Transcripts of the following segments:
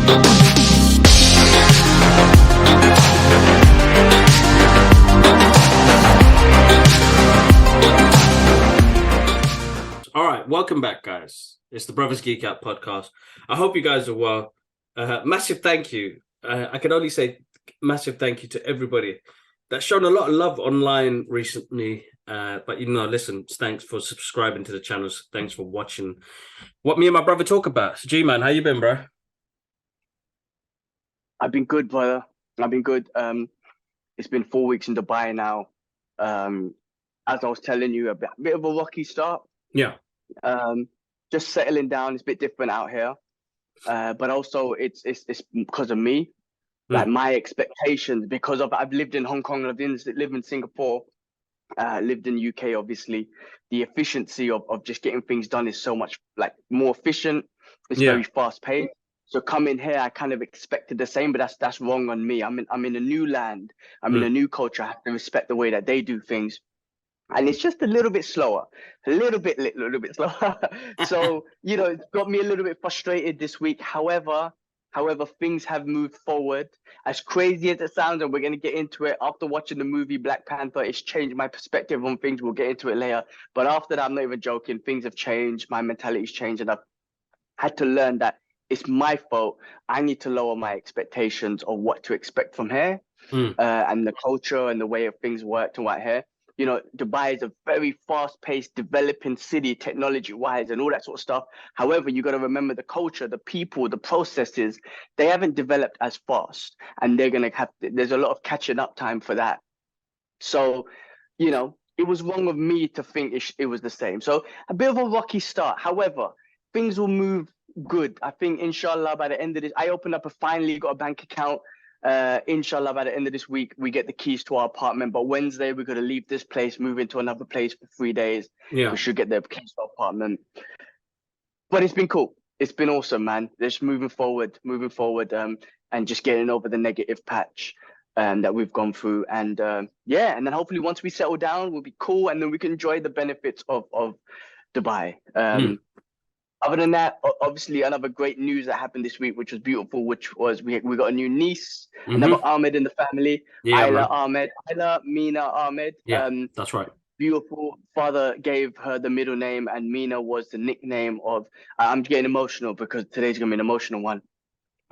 All right, welcome back, guys. It's the Brothers Geek Out podcast. I hope you guys are well. Massive thank you. I can only say massive thank you to everybody that's shown a lot of love online recently. But listen, thanks for subscribing to the channels. Thanks for watching what me and my brother talk about. So, G-Man, how you been, bro? I've been good, brother. I've been good. It's been 4 weeks in Dubai now. As I was telling you, a bit of a rocky start. Yeah. Just settling down. It's a bit different out here. But also it's because of me. Like my expectations, because I've lived in Hong Kong, lived in Singapore, lived in UK, obviously. The efficiency of just getting things done is so much more efficient. It's very fast paced. So coming here, I kind of expected the same, but that's wrong on me. I'm in a new land. I'm in a new culture. I have to respect the way that they do things. And it's just a little bit slower, a little bit slower. So, it's got me a little bit frustrated this week. However, things have moved forward. As crazy as it sounds, and we're going to get into it, after watching the movie Black Panther, it's changed my perspective on things. We'll get into it later. But after that, I'm not even joking. Things have changed. My mentality's changed. And I've had to learn that it's my fault. I need to lower my expectations of what to expect from here and the culture and the way of things work and what here. Dubai is a very fast-paced, developing city, technology-wise, and all that sort of stuff. However, you got to remember the culture, the people, the processes. They haven't developed as fast, and there's a lot of catching up time for that. So, it was wrong of me to think it was the same. So a bit of a rocky start. However, things will move good. I think, inshallah, by the end of this, I finally got a bank account. Inshallah, by the end of this week, we get the keys to our apartment. But Wednesday, we're going to leave this place, move into another place for 3 days. Yeah. We should get the keys to our apartment. But it's been cool. It's been awesome, man. Just moving forward, and just getting over the negative patch that we've gone through. And and then hopefully once we settle down, we'll be cool. And then we can enjoy the benefits of Dubai. Other than that, obviously another great news that happened this week, which was beautiful, which was we got a new niece, another Ahmed in the family, Ayla Mina Ahmed. Yeah, that's right. Beautiful. Father gave her the middle name, and Mina was the nickname of. I'm getting emotional because today's gonna be an emotional one.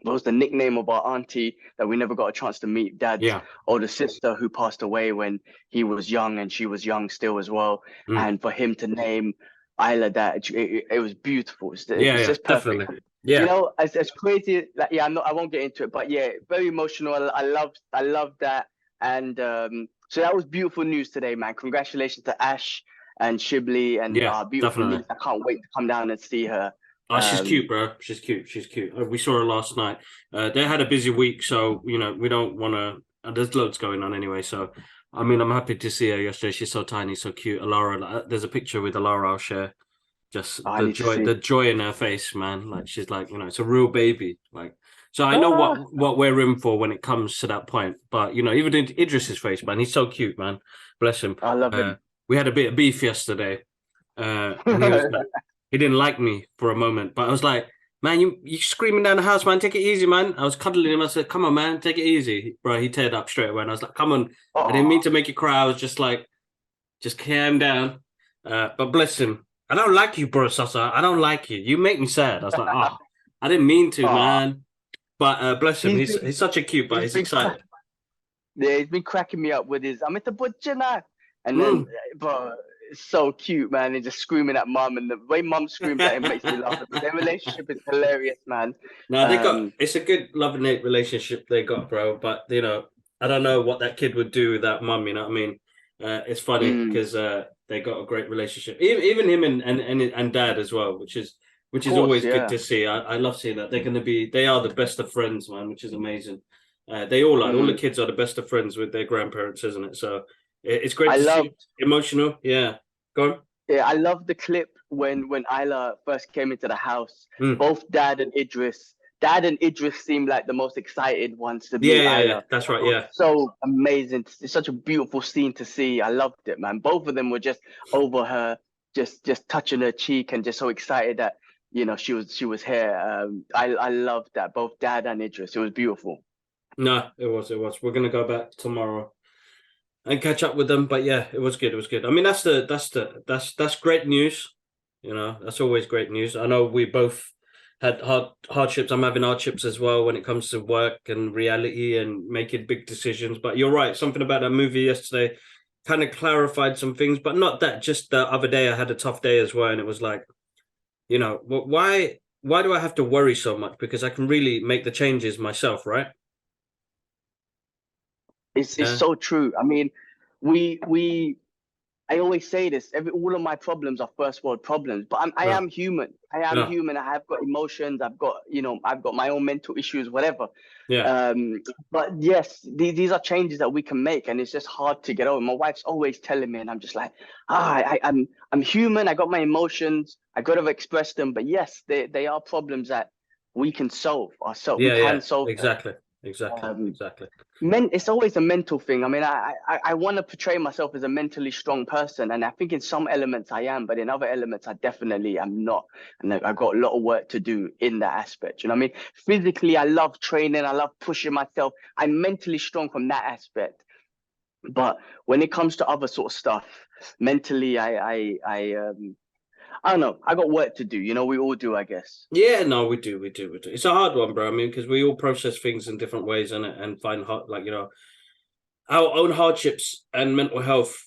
It was the nickname of our auntie that we never got a chance to meet, Dad's older sister, who passed away when he was young and she was young still as well. And for him to name Isla that it was beautiful. It's just perfect. Definitely. Yeah. As crazy. I won't get into it, but yeah, very emotional. I love that, and so that was beautiful news today, man. Congratulations to Ash and Shibli and beautiful niece. I can't wait to come down and see her. Oh, she's cute, bro. She's cute. We saw her last night. They had a busy week, so we don't want to. There's loads going on anyway, so. I mean, I'm happy to see her yesterday. She's so tiny, so cute. Alara, there's a picture with Alara I'll share. Just the joy in her face, man. Like she's like, it's a real baby. Like, so I know what we're in for when it comes to that point. But even in Idris's face, man, he's so cute, man. Bless him. I love him. We had a bit of beef yesterday, and he didn't like me for a moment. But I was like, man, you screaming down the house, man. Take it easy, man. I was cuddling him. I said, come on, man. Take it easy. Bro, he teared up straight away. And I was like, come on. I didn't mean to make you cry. I was just like, just calm down. But bless him. I don't like you, bro, Sasa. I don't like you. You make me sad. I was like, I didn't mean to, man. But bless him. He's such a cute, but he's excited. Yeah, he's been cracking me up with his, I'm at the butcher now. And then, bro, it's so cute, man. And just screaming at mum, and the way mum screams at him makes me laugh. Their relationship is hilarious, man. No, it's a good love and hate relationship they got, bro. But I don't know what that kid would do without mum. You know what I mean? It's funny because they got a great relationship. Even him and dad as well, which is always good to see. I love seeing that. They are the best of friends, man, which is amazing. They all are. All the kids are the best of friends with their grandparents, isn't it? So. It's great to see. Emotional. Yeah. Go on. Yeah, I love the clip when Isla first came into the house. Both Dad and Idris seemed like the most excited ones to meet Isla. Yeah, that's right. Yeah. So amazing. It's such a beautiful scene to see. I loved it, man. Both of them were just over her, just touching her cheek and just so excited that she was here. I loved that, both Dad and Idris. It was beautiful. No, it was. We're gonna go back tomorrow and catch up with them. But yeah, it was good. It was good. I mean, that's great news. That's always great news. I know we both had hardships. I'm having hardships as well when it comes to work and reality and making big decisions. But you're right. Something about that movie yesterday kind of clarified some things, but not that. Just the other day, I had a tough day as well, and it was like, why do I have to worry so much? Because I can really make the changes myself, right? It's Yeah, so true. I mean, we I always say this. All of my problems are first world problems, but I yeah, am human. I am yeah, human. I have got emotions. I've got my own mental issues, whatever. yeah, Um, but yes, these are changes that we can make, and it's just hard to get over. My wife's always telling me, and I'm just like, I'm human. I got my emotions. I got to express them. But yes, they are problems that we can solve ourselves. We yeah. can solve them. Exactly, exactly, Um, exactly. it's always a mental thing. I mean, I want to portray myself as a mentally strong person, and I think in some elements I am, but in other elements I definitely am not. And I've got a lot of work to do in that aspect. You know what I mean? Physically, I love training. I love pushing myself. I'm mentally strong from that aspect. But when it comes to other sort of stuff, mentally, I don't know. I got work to do. We all do, I guess. Yeah, no, we do. It's a hard one, bro. I mean, because we all process things in different ways and find hard, like our own hardships and mental health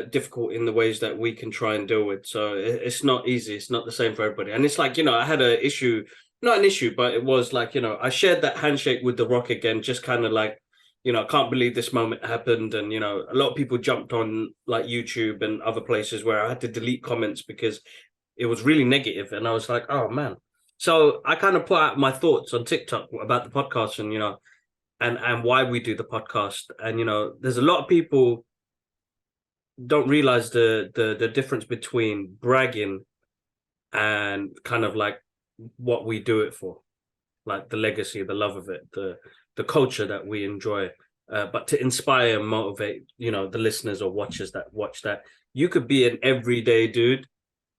difficult in the ways that we can try and deal with. So it's not easy. It's not the same for everybody. And it's like, I had a issue, not an issue, but it was like, I shared that handshake with The Rock again, just kind of like, I can't believe this moment happened. And, a lot of people jumped on like YouTube and other places where I had to delete comments because it was really negative. And I was like, oh man. So I kind of put out my thoughts on TikTok about the podcast and, and why we do the podcast. And there's a lot of people don't realize the difference between bragging and kind of like what we do it for, like the legacy, the love of it, the culture that we enjoy. But to inspire and motivate, the listeners or watchers that watch that, you could be an everyday dude,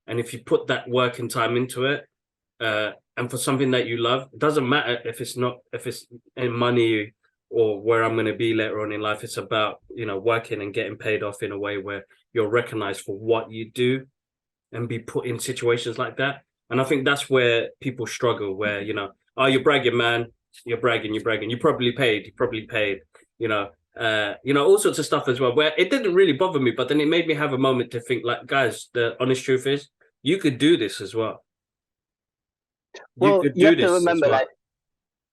and if you put that work and time into it, and for something that you love, it doesn't matter if it's in money or where I'm going to be later on in life. It's about working and getting paid off in a way where you're recognized for what you do and be put in situations like that. And I think that's where people struggle, where oh, you're bragging, man, you're bragging, you probably paid, all sorts of stuff as well, where it didn't really bother me, but then it made me have a moment to think, like, guys, the honest truth is you could do this as well. You Well, could you do have to this as remember, well. like,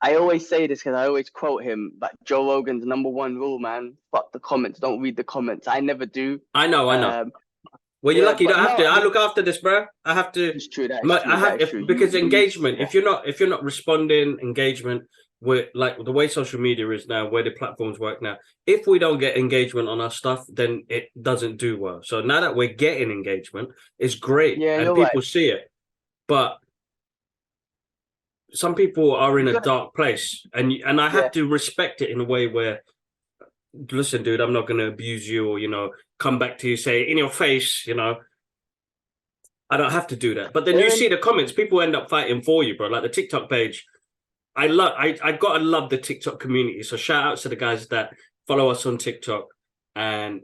I always say this because I always quote him, but Joe Rogan's number one rule, man, fuck the comments, don't read the comments. I never do. I know. Um, Well, you're yeah, lucky. You but don't have no, to. I I mean, look after this, bro. I have to. it's true. That is I true. That have is if true. because engagement. Yeah, If you're not responding, engagement with like the way social media is now, where the platforms work now. If we don't get engagement on our stuff, then it doesn't do well. So now that we're getting engagement, it's great yeah, and you're right. people see it. But some people are in You a gotta, dark place, and I yeah, have to respect it in a way where, listen, dude, I'm not going to abuse you or come back to you, say in your face, I don't have to do that. But then you they're in. see the comments, people end up fighting for you, bro. Like the TikTok page. I gotta love the TikTok community. So shout out to the guys that follow us on TikTok and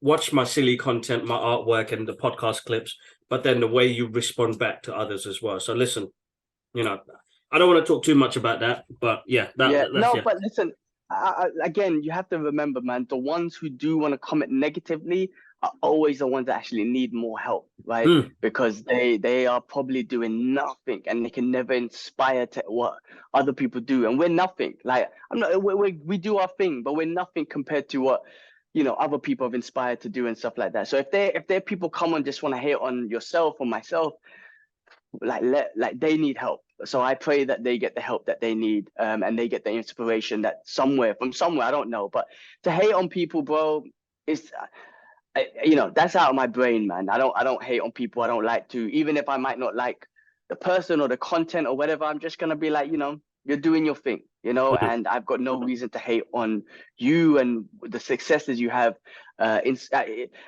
watch my silly content, my artwork and the podcast clips, but then the way you respond back to others as well. So listen, you know, I don't want to talk too much about that, but yeah, Yeah, that's no, yeah. but listen, again, you have to remember, man, the ones who do want to comment negatively are always the ones that actually need more help, right? Mm. Because they are probably doing nothing and they can never inspire to what other people do. And we're nothing. Like, I'm not, we do our thing, but we're nothing compared to what, other people have inspired to do and stuff like that. So if there people come and just want to hate on yourself or myself, like they need help. So I pray that they get the help that they need, and they get the inspiration that from somewhere, I don't know. But to hate on people, bro, is that's out of my brain, man. I don't hate on people. I don't like to, even if I might not like the person or the content or whatever. I'm just gonna be like, you're doing your thing, Mm. and I've got no reason to hate on you and the successes you have.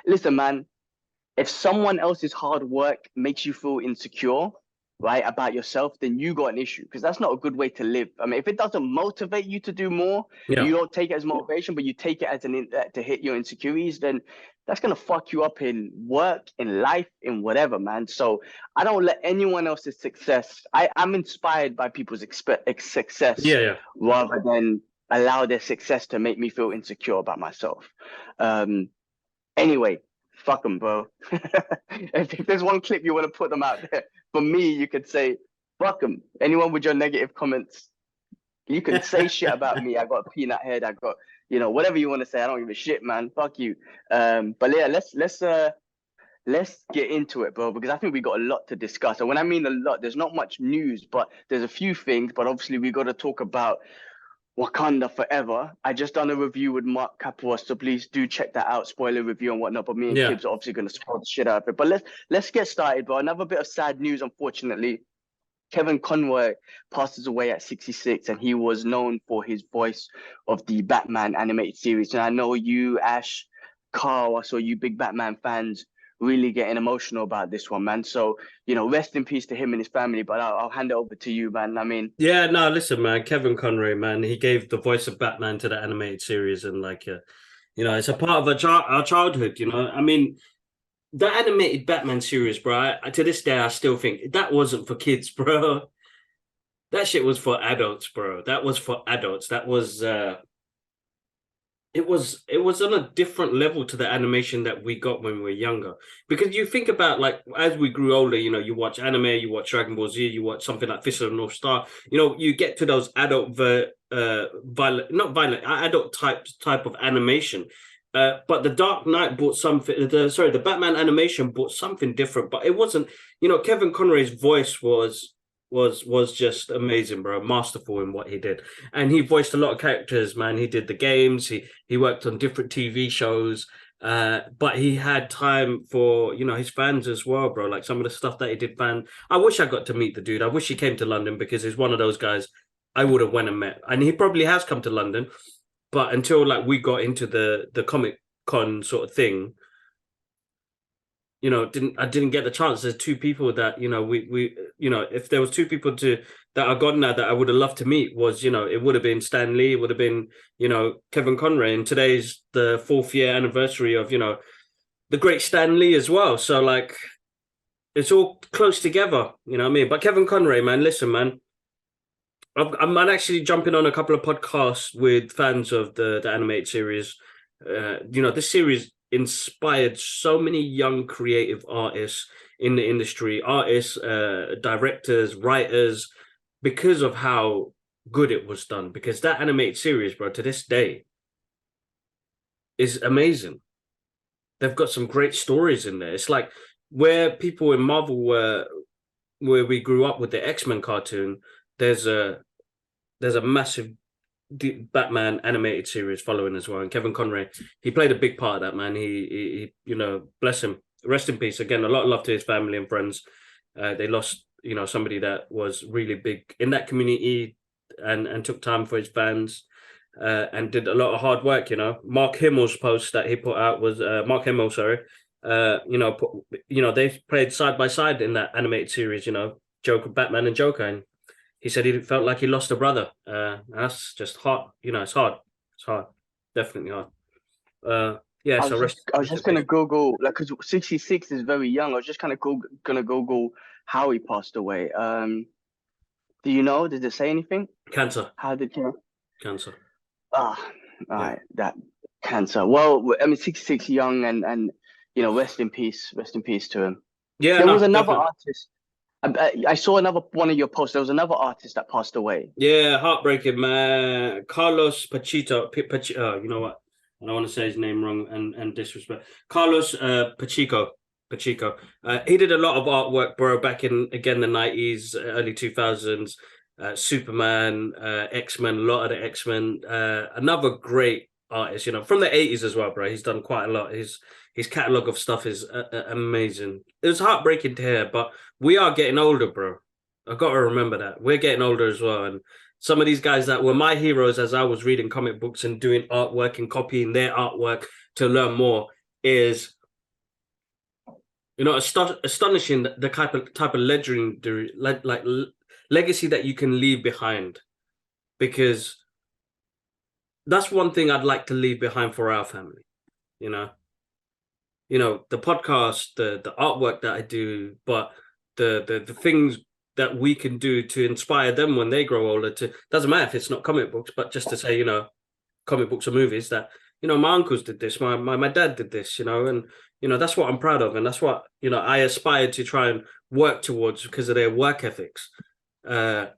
Listen, man, if someone else's hard work makes you feel insecure, right, about yourself, then you got an issue, because that's not a good way to live. I mean, if it doesn't motivate you to do more, you don't take it as motivation, but you take it as to hit your insecurities, then that's gonna fuck you up in work, in life, in whatever, man. So I don't let anyone else's success. I'm inspired by people's success Yeah, yeah. rather than allow their success to make me feel insecure about myself. Anyway, fuck them, bro. If there's one clip you want to put them out there, for me, you could say, fuck them. Anyone with your negative comments, you can say shit about me. I got a peanut head. I got, whatever you want to say. I don't give a shit, man. Fuck you. But yeah, let's get into it, bro, because I think we got a lot to discuss. And when I mean a lot, there's not much news, but there's a few things. But obviously, we got to talk about Wakanda Forever. I just done a review with Mark Capua, so please do check that out. Spoiler review and whatnot. But me and Yeah. Kibbs are obviously going to spoil the shit out of it. But let's get started, bro. Another bit of sad news, unfortunately. Kevin Conroy passes away at 66, and he was known for his voice of the Batman animated series. And I know you, Ash, Carl, I saw you big Batman fans really getting emotional about this one, man. So, rest in peace to him and his family, but I'll hand it over to you, man. I mean, Yeah, no, listen, man, Kevin Conroy, man, he gave the voice of Batman to the animated series, and it's a part of our childhood, I mean, the animated Batman series, bro, to this day, I still think that wasn't for kids, bro. That shit was for adults, bro. That was for adults. That was it was on a different level to the animation that we got when we were younger. Because you think about, like, as we grew older, you watch anime, you watch Dragon Ball Z, you watch something like Fist of the North Star, you get to those adult violent, not violent, adult type of animation. But the Dark Knight brought something. The Batman animation brought something different. But it wasn't. Kevin Conroy's voice was just amazing, bro. Masterful in what he did, and he voiced a lot of characters. Man, he did the games. He worked on different TV shows. But he had time for his fans as well, bro. Like some of the stuff that he did. I wish I got to meet the dude. I wish he came to London, because he's one of those guys I would have went and met, and he probably has come to London. But until we got into the Comic Con sort of thing, I didn't get the chance. There's two people that we if there was two people that are gone now that I would have loved to meet, was it would have been Stan Lee, it would have been Kevin Conroy, and today's the 4th year anniversary of the great Stan Lee as well. So it's all close together, what I mean. But Kevin Conroy, man, listen, man. I'm actually jumping on a couple of podcasts with fans of the animated series. This series inspired so many young creative artists in the industry, directors, writers, because of how good it was done. Because that animated series, bro, to this day is amazing. They've got some great stories in there. It's like where people in Marvel were, where we grew up with the X-Men cartoon. There's a massive Batman animated series following as well, and Kevin Conroy, he played a big part of that, man. He bless him, rest in peace. Again, a lot of love to his family and friends. They lost somebody that was really big in that community, and took time for his fans, and did a lot of hard work. Mark Hamill's post that he put out was Mark Hamill, sorry. They played side by side in that animated series. Joker, Batman, and Joker, and he said he felt like he lost a brother. That's just hard. It's hard. It's hard. Definitely hard. Yeah. I was just gonna Google, like, because 66 is very young. I was just kind of gonna Google how he passed away. Do you know? Did it say anything? Cancer. How did he? Cancer. All right, that cancer. Well, I mean, 66, young, and rest in peace. Rest in peace to him. Yeah. There was another definitely. artist. I saw another one of your posts. There was another artist that passed away. Yeah, heartbreaking, man. Carlos Pacheco. You know what? I don't want to say his name wrong and disrespect. Carlos Pacheco. Pacheco. He did a lot of artwork, bro, back in, again, the 90s, early 2000s. Superman, X-Men, a lot of the X-Men. Another great artist, from the 80s as well, bro. He's done quite a lot. His catalog of stuff is amazing. It was heartbreaking to hear, but we are getting older, bro. I got to remember that. We're getting older as well. And some of these guys that were my heroes as I was reading comic books and doing artwork and copying their artwork to learn more You know, astonishing the type of legendary legacy that you can leave behind, because that's one thing I'd like to leave behind for our family. You know, the podcast, the artwork that I do, but the things that we can do to inspire them when they grow older. To doesn't matter if it's not comic books, but just to say, comic books or movies that my uncles did this, my dad did this, and that's what I'm proud of, and that's what I aspire to try and work towards because of their work ethics. Yeah,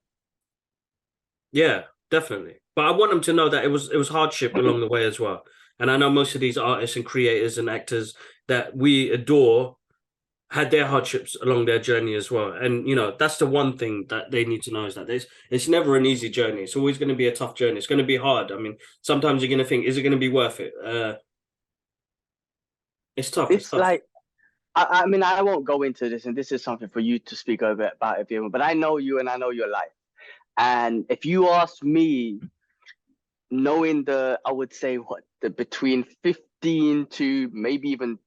definitely. But I want them to know that it was hardship along the way as well. And I know most of these artists and creators and actors that we adore had their hardships along their journey as well. And that's the one thing that they need to know, is that it's never an easy journey. It's always going to be a tough journey. It's going to be hard. I mean, sometimes you're going to think, is it going to be worth it? It's tough. It's tough. like, I mean, I won't go into this, and this is something for you to speak over about, if you. But I know you, and I know your life. And if you ask me, knowing I would say the between 15 to maybe even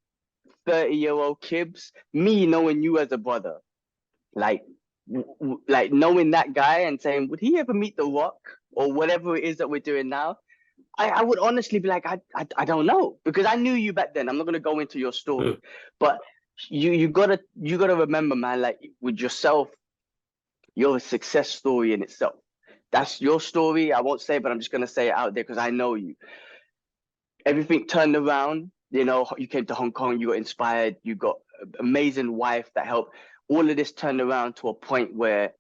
30-year-old kids, me knowing you as a brother, like knowing that guy and saying, would he ever meet The Rock or whatever it is that we're doing now? I would honestly be like, I don't know, because I knew you back then. I'm not gonna go into your story, but you gotta remember, man, like with yourself, you're a success story in itself. That's your story. I won't say, but I'm just gonna say it out there because I know you. Everything turned around. You came to Hong Kong. You got inspired. You got an amazing wife that helped. All of this turned around to a point where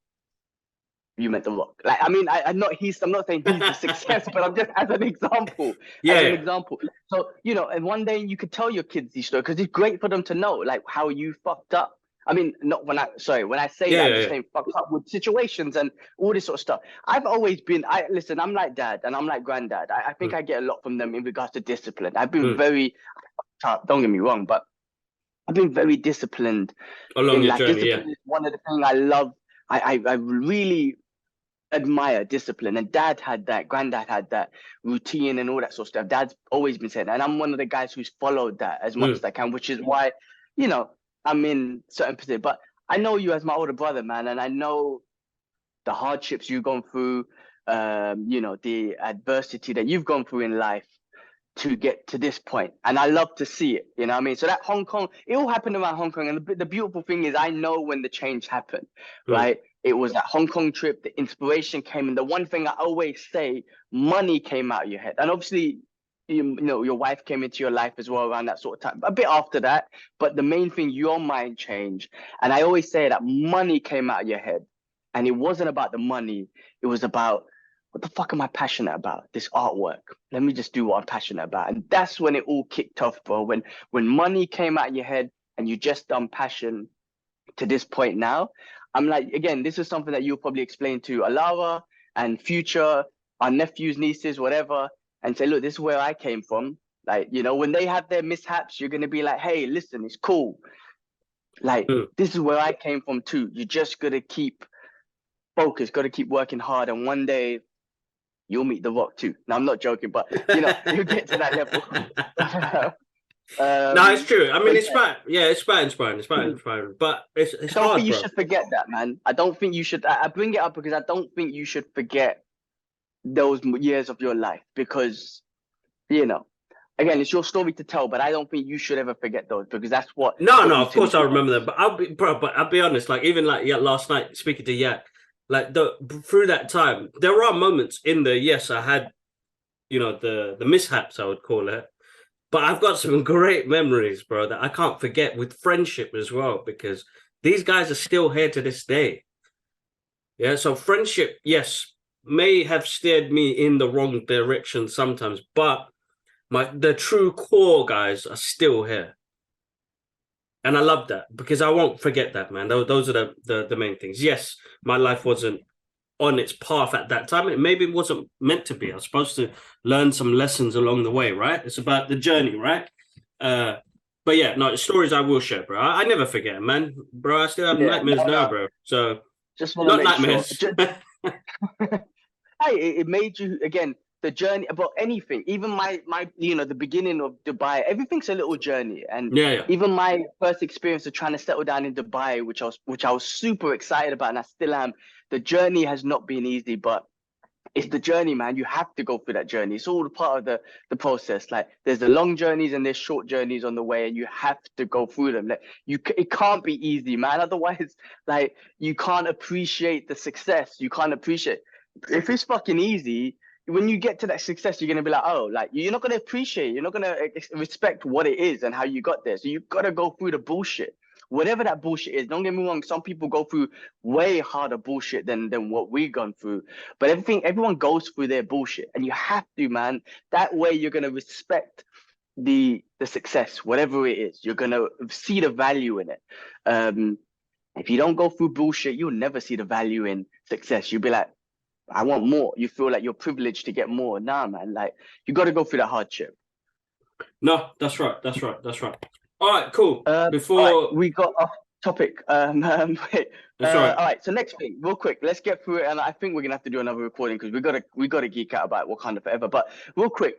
you met The Rock. Like, I mean, I'm not saying he's the success, but I'm just as an example. Yeah. As an example. So, and one day you could tell your kids these stories because it's great for them to know, like, how you fucked up. I mean, not when I say that, I'm just saying fucked up with situations and all this sort of stuff. I've always been, listen, I'm like dad and I'm like granddad. I think I get a lot from them in regards to discipline. I've been very, don't get me wrong, but I've been very disciplined. Along your journey, discipline is one of the things I love. I really admire discipline, and dad had that, granddad had that routine and all that sort of stuff. Dad's always been saying that, and I'm one of the guys who's followed that as much as I can, which is why I'm in certain position. But I know you as my older brother, man, and I know the hardships you've gone through, the adversity that you've gone through in life to get to this point. And I love to see it, you know what I mean? So that Hong Kong, it all happened around Hong Kong. And the beautiful thing is I know when the change happened, right? It was that Hong Kong trip, the inspiration came. And the one thing I always say, money came out of your head. And obviously, your wife came into your life as well around that sort of time, a bit after that. But the main thing, your mind changed. And I always say that money came out of your head. And it wasn't about the money. It was about, what the fuck am I passionate about? This artwork. Let me just do what I'm passionate about. And that's when it all kicked off, bro. When money came out of your head and you just done passion to this point now, I'm like, again, this is something that you'll probably explain to Alara and future, our nephews, nieces, whatever, and say, look, this is where I came from. Like, when they have their mishaps, you're going to be like, hey, listen, it's cool. Like, this is where I came from too. You just got to keep focused, got to keep working hard. And one day you'll meet The Rock too. Now, I'm not joking, but, you'll get to that level. No, it's true. I mean, it's fine. Yeah, it's fine, inspiring. But it's hard, bro. I don't think you should forget that, man. I don't think you should. I bring it up because I don't think you should forget those years of your life because, again, it's your story to tell, but I don't think you should ever forget those because that's what. No, of course I remember them. But I'll be honest. Like even like last night speaking to Yak, like through that time, there are moments in the I had, the mishaps I would call it. But I've got some great memories, bro, that I can't forget with friendship as well, because these guys are still here to this day. Yeah, so friendship, yes, may have steered me in the wrong direction sometimes, but the true core guys are still here. And I love that because I won't forget that, man. Those are the main things. Yes, my life wasn't on its path at that time. Maybe it wasn't meant to be. I was supposed to learn some lessons along the way, right? It's about the journey, right? But yeah, no, stories I will share, bro. I never forget, man. Bro, I still have nightmares now, bro. So just not nightmares. Sure. Hey, it made you, again, the journey about anything, even my the beginning of Dubai, everything's a little journey. And Yeah. even my first experience of trying to settle down in Dubai, which I was super excited about, and I still am. The journey has not been easy, but it's the journey, man. You have to go through that journey. It's all part of the process. Like there's the long journeys and there's short journeys on the way, and you have to go through them. Like it can't be easy, man. Otherwise, like you can't appreciate the success. You can't appreciate if it's fucking easy. When you get to that success, you're gonna be like, oh, like you're not gonna appreciate. You're not gonna respect what it is and how you got there. So you've got to go through the bullshit. Whatever that bullshit is, don't get me wrong. Some people go through way harder bullshit than what we've gone through. But everyone goes through their bullshit, and you have to, man. That way, you're gonna respect the success, whatever it is. You're gonna see the value in it. If you don't go through bullshit, you'll never see the value in success. You'll be like, I want more. You feel like you're privileged to get more. Nah, man. Like you got to go through that hardship. No, that's right. That's right. That's right. All right, cool. Before all right, we got off topic. Wait. That's right. All right. So next thing, real quick, let's get through it, and I think we're gonna have to do another recording because we gotta geek out about Wakanda Forever. But real quick,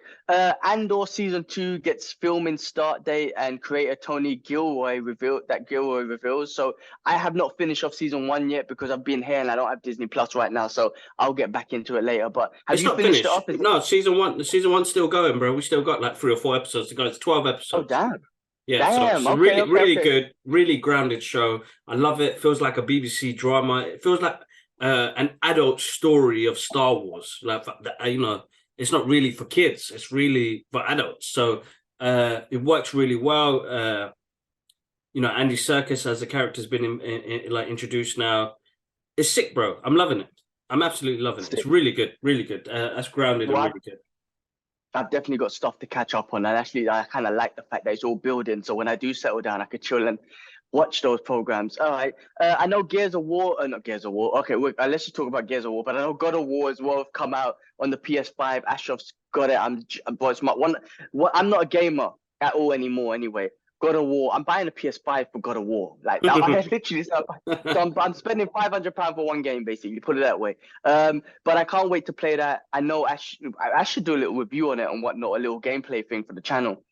Andor season 2 gets filming start date, and creator Tony Gilroy reveals. So I have not finished off season 1 yet because I've been here and I don't have Disney Plus right now. So I'll get back into it later. But have you finished it off? No, season 1. The season 1's still going, bro. We still got like 3 or 4 episodes to go. It's 12 episodes. Oh damn. Yeah, damn. so really good, really grounded show. I love it. Feels like a BBC drama. It feels like an adult story of Star Wars. Like it's not really for kids. It's really for adults. So it works really well. Andy Serkis as a character has been introduced now. It's sick, bro. I'm loving it. I'm absolutely loving it. It's really good, really good. That's grounded and really good. I've definitely got stuff to catch up on, and actually, I kind of like the fact that it's all building. So when I do settle down, I could chill and watch those programs. All right, I know Gears of War, not Gears of War. Okay, let's just talk about Gears of War. But I know God of War as well have come out on the PS5. Ashraf's got it. But it's I'm not a gamer at all anymore. Anyway, God of War. I'm buying a PS5 for God of War. Like I literally, so I'm spending £500 for one game, basically. Put it that way. But I can't wait to play that. I know I should do a little review on it and whatnot, a little gameplay thing for the channel.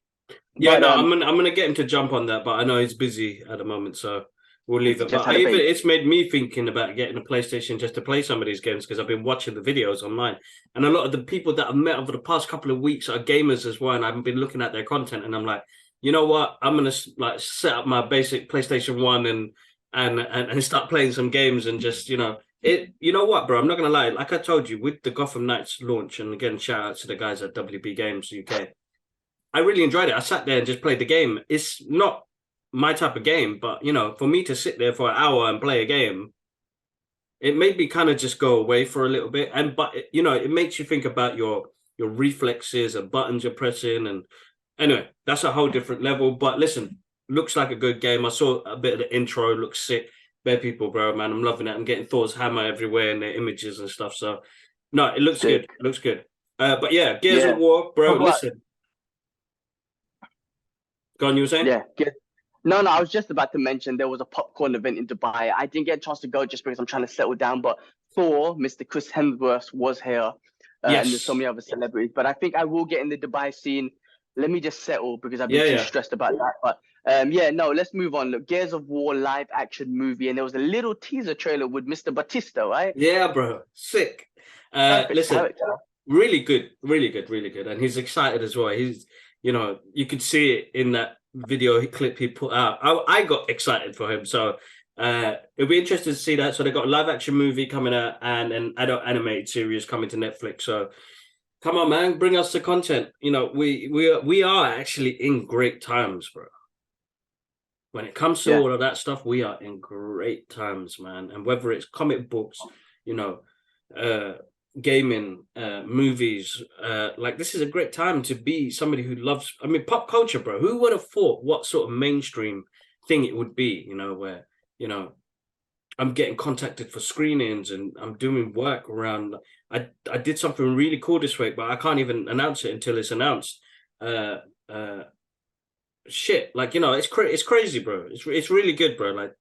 Yeah, but, I'm gonna get him to jump on that, but I know he's busy at the moment, so we'll leave it. But it's made me thinking about getting a PlayStation just to play some of these games because I've been watching the videos online, and a lot of the people that I've met over the past couple of weeks are gamers as well, and I've been looking at their content, and I'm like, you know what? I'm gonna set up my basic PlayStation 1 and start playing some games and just it. You know what, bro? I'm not gonna lie. Like I told you, with the Gotham Knights launch, and again, shout out to the guys at WB Games UK. I really enjoyed it. I sat there and just played the game. It's not my type of game, but for me to sit there for an hour and play a game, it made me kind of just go away for a little bit. But it makes you think about your reflexes and buttons you're pressing and. Anyway, that's a whole different level. But listen, looks like a good game. I saw a bit of the intro. Looks sick. Bare people, bro, man. I'm loving it. I'm getting Thor's hammer everywhere in their images and stuff. So, no, it looks good. It looks good. But yeah, Gears of War, bro. Listen. Go on, you were saying? Yeah. No, I was just about to mention there was a popcorn event in Dubai. I didn't get a chance to go just because I'm trying to settle down. But Thor, Mr. Chris Hemsworth, was here. Yes. And there's so many other celebrities. But I think I will get in the Dubai scene. Let me just settle because I've been too stressed about that. But let's move on. Look, Gears of War live action movie, and there was a little teaser trailer with Mr. Batista, right? Yeah, bro, sick. Listen, really good, really good, really good, and he's excited as well. He's, you could see it in that video clip he put out. I got excited for him, so it'll be interesting to see that. So they got a live action movie coming out and an adult animated series coming to Netflix. So. Come on, man, bring us the content. We are actually in great times, bro. When it comes to all of that stuff, we are in great times, man. And whether it's comic books, gaming, movies, this is a great time to be somebody who loves, pop culture, bro. Who would have thought what sort of mainstream thing it would be, where, I'm getting contacted for screenings and I'm doing work around. I did something really cool this week, but I can't even announce it until it's announced. Shit, it's crazy, bro. It's really good, bro. Like,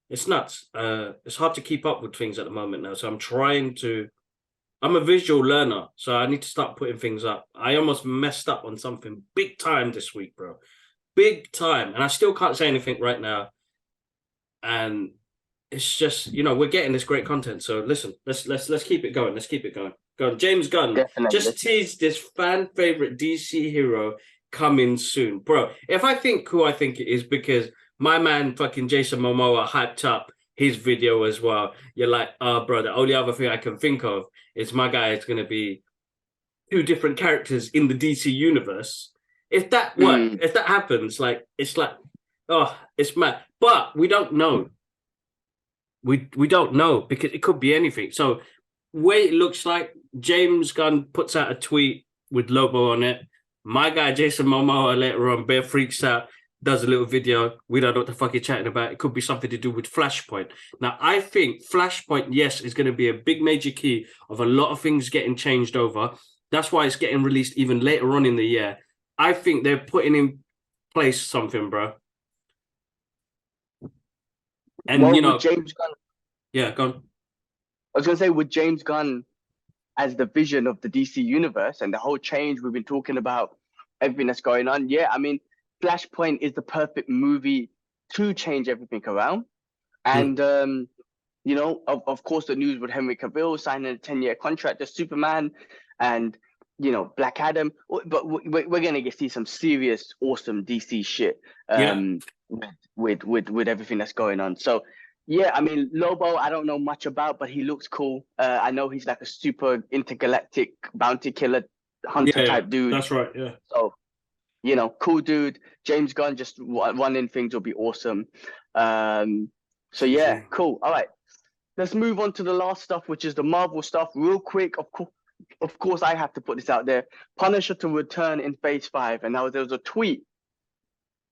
it's nuts. It's hard to keep up with things at the moment now. So I'm trying to I'm a visual learner, so I need to start putting things up. I almost messed up on something big time this week, bro. Big time. And I still can't say anything right now. And it's just, we're getting this great content. So listen, let's keep it going. Let's keep it going. Go on. James Gunn Definitely. just teased this fan favorite DC hero coming soon. Bro, if I think who I think it is, because my man fucking Jason Momoa hyped up his video as well. You're like, oh bro, the only other thing I can think of is my guy is gonna be two different characters in the DC universe. If that if that happens, like it's like, oh, it's mad. But we don't know. We don't know because it could be anything. So way it looks like James Gunn puts out a tweet with Lobo on it. My guy Jason Momoa later on bare freaks out, does a little video. We don't know what the fuck he's chatting about. It could be something to do with Flashpoint. Now I think Flashpoint, yes, is going to be a big major key of a lot of things getting changed over. That's why it's getting released even later on in the year. I think they're putting in place something, bro. And with James Gunn, yeah, go on. I was gonna say with James Gunn as the vision of the DC universe and the whole change we've been talking about, everything that's going on. Yeah, I mean, Flashpoint is the perfect movie to change everything around. And of course, the news with Henry Cavill signing a 10-year contract as Superman, and Black Adam. But we're gonna see some serious, awesome DC shit. With everything that's going on. So yeah, I mean, Lobo, I don't know much about, but he looks cool. I know he's like a super intergalactic bounty killer hunter type dude. That's right. Yeah. So cool dude. James Gunn just running things will be awesome. So yeah, cool. All right, let's move on to the last stuff, which is the Marvel stuff. Real quick, of course, I have to put this out there. Punisher to return in Phase 5, and there was a tweet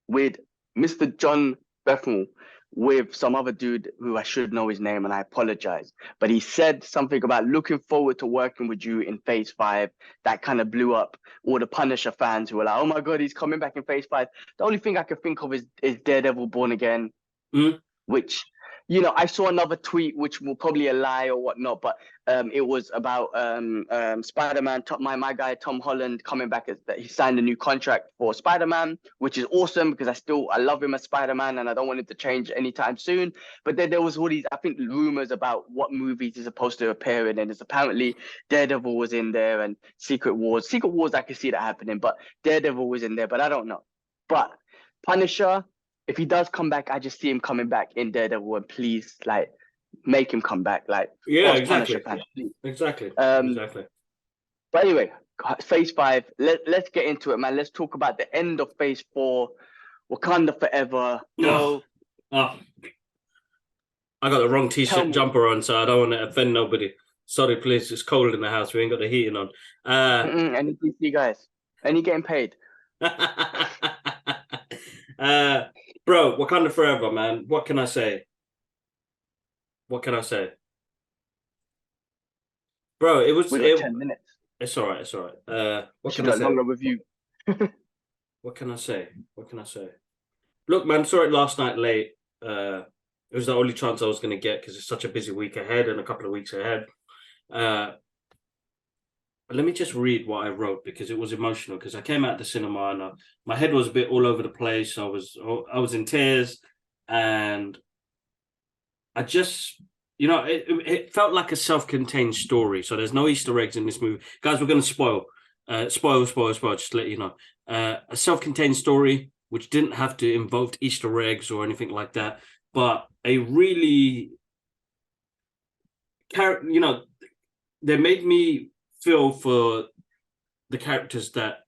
with Mr. John Bethel with some other dude who I should know his name, and I apologize. But he said something about looking forward to working with you in Phase 5. That kind of blew up all the Punisher fans who were like, oh my God, he's coming back in Phase 5. The only thing I can think of is Daredevil Born Again, which, I saw another tweet, which will probably a lie or whatnot, but it was about Spider-Man, my guy Tom Holland coming back. He signed a new contract for Spider-Man, which is awesome because I love him as Spider-Man and I don't want him to change anytime soon. But then there was all these, I think, rumors about what movies he's supposed to appear in, and it's apparently Daredevil was in there and Secret Wars. Secret Wars, I can see that happening, but Daredevil was in there, but I don't know. But Punisher, if he does come back, I just see him coming back in Daredevil, and please, like, make him come back. Like, exactly. Exactly. Exactly. But anyway, Phase 5. Let's get into it, man. Let's talk about the end of Phase 4. Wakanda forever. No. I got the wrong t-shirt jumper on, so I don't want to offend nobody. Sorry, please. It's cold in the house. We ain't got the heating on. Any DC guys? Any getting paid? Bro, Wakanda forever, man. What can I say? Bro, it was 10 minutes. It's all right. What can I say? Longer review. What can I say? Look, man, saw it last night late. It was the only chance I was going to get because it's such a busy week ahead and a couple of weeks ahead. Let me just read what I wrote because it was emotional. Because I came out of the cinema and my head was a bit all over the place. I was in tears, and I just, it felt like a self-contained story. So there's no Easter eggs in this movie, guys. We're going to spoil. Just to let you know, a self-contained story which didn't have to involve Easter eggs or anything like that, but a really, they made me feel for the characters that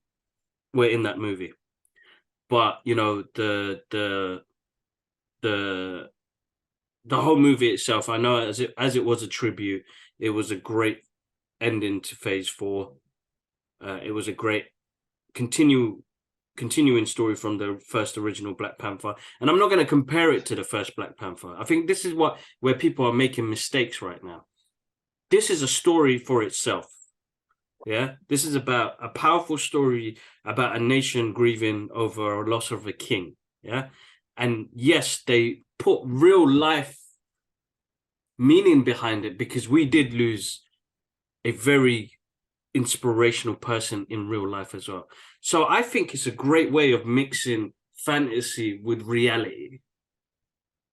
were in that movie. But the whole movie itself, I know as it was a tribute, it was a great ending to Phase 4. It was a great continuing story from the first original Black Panther, and I'm not going to compare it to the first Black Panther. I think this is where people are making mistakes right now. This is a story for itself. Yeah, this is about a powerful story about a nation grieving over a loss of a king. Yeah, and yes, they put real life meaning behind it because we did lose a very inspirational person in real life as well. So I think it's a great way of mixing fantasy with reality.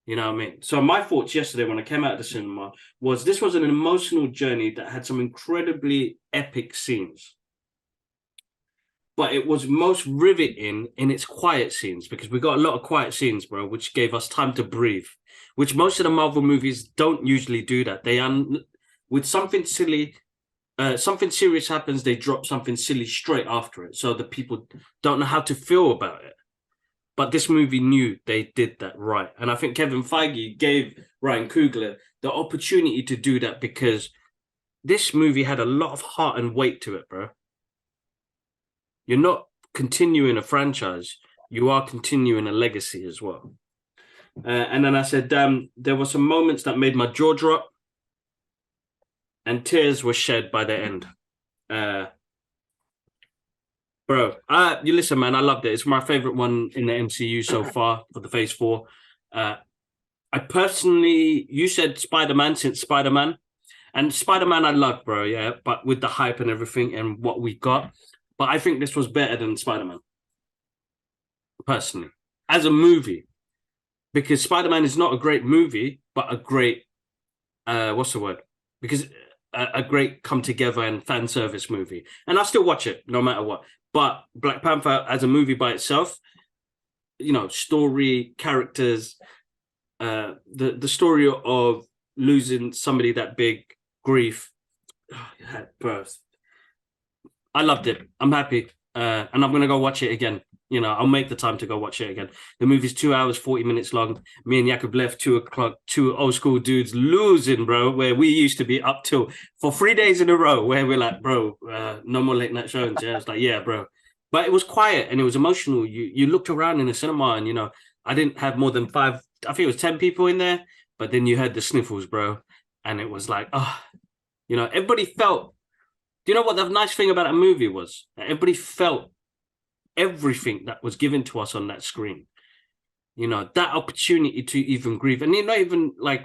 You know what I mean? So my thoughts yesterday when I came out of the cinema was this was an emotional journey that had some incredibly epic scenes. But it was most riveting in its quiet scenes because we got a lot of quiet scenes, bro, which gave us time to breathe, which most of the Marvel movies don't usually do that. They with something silly, something serious happens, they drop something silly straight after it. So the people don't know how to feel about it. But this movie knew they did that right. And I think Kevin Feige gave Ryan Coogler the opportunity to do that because this movie had a lot of heart and weight to it, bro. You're not continuing a franchise. You are continuing a legacy as well. And then I said, there were some moments that made my jaw drop and tears were shed by the end. Bro, you listen, man, I loved it. It's my favorite one in the MCU so far for the Phase 4. I personally, you said Spider-Man since Spider-Man. And Spider-Man I love, bro, yeah, but with the hype and everything and what we got. But I think this was better than Spider-Man, personally, as a movie. Because Spider-Man is not a great movie, but a great, what's the word? Because a great come together and fan service movie. And I'll still watch it no matter what. But Black Panther as a movie by itself, you know, story, characters, the story of losing somebody that big, grief, birth. I loved it. I'm happy. And I'm going to go watch it again. You know, I'll make the time to go watch it again. The movie's 2 hours, 40 minutes long. Me and Jakob left 2 o'clock, 2 old school dudes losing, bro, where we used to be up till for 3 days in a row where we're like, bro, no more late night showings. Yeah, it's like, yeah, bro. But it was quiet and it was emotional. You looked around in the cinema and, you know, I didn't have more than 5, I think it was 10 people in there, but then you heard the sniffles, bro. And it was like, oh, you know, everybody felt, do you know what the nice thing about that movie was? Everybody felt everything that was given to us on that screen. You know, that opportunity to even grieve. And you're not even like,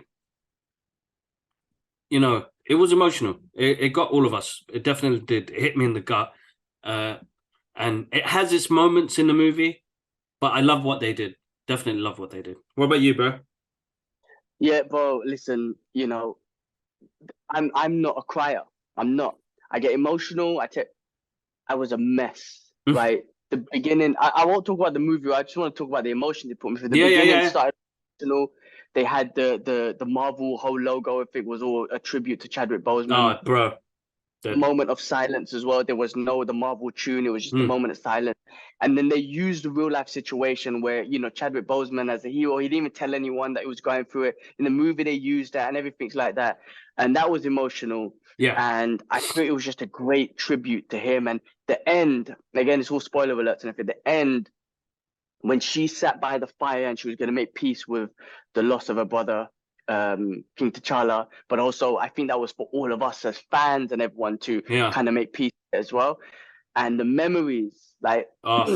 you know, it was emotional. It got all of us. It definitely did. It hit me in the gut. And it has its moments in the movie, but I love what they did. Definitely love what they did. What about you, bro? Yeah, bro, listen, you know, I'm not a crier. I'm not. I get emotional. I was a mess, right? The beginning, I won't talk about the movie. I just want to talk about the emotion they put me through. The beginning started emotional. They had the Marvel whole logo. I think was all a tribute to Chadwick Boseman. Oh, bro. Moment of silence as well. There was no the Marvel tune. It was just a moment of silence. And then they used the real life situation where, you know, Chadwick Boseman as a hero, he didn't even tell anyone that he was going through it. In the movie, they used that and everything's like that. And that was emotional. Yeah. And I think it was just a great tribute to him. And the end, again, it's all spoiler alerts and everything. The end, when she sat by the fire and she was going to make peace with the loss of her brother, King T'Challa, but also I think that was for all of us as fans and everyone to kind of make peace as well. And the memories, like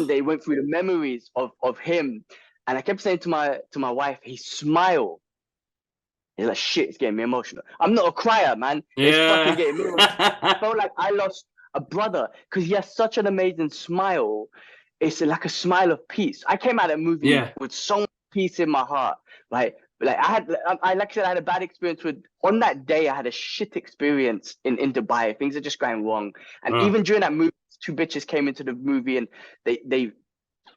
they went through the memories of him, and I kept saying to my wife, he smiled. He's like, shit, it's getting me emotional. I'm not a crier, man. It's fucking getting me emotional. I felt like I lost a brother because he has such an amazing smile. It's like a smile of peace. I came out of the movie with so much peace in my heart. Like I like I said, I had a bad experience on that day. I had a shit experience in Dubai. Things are just going wrong. And even during that movie, 2 bitches came into the movie and they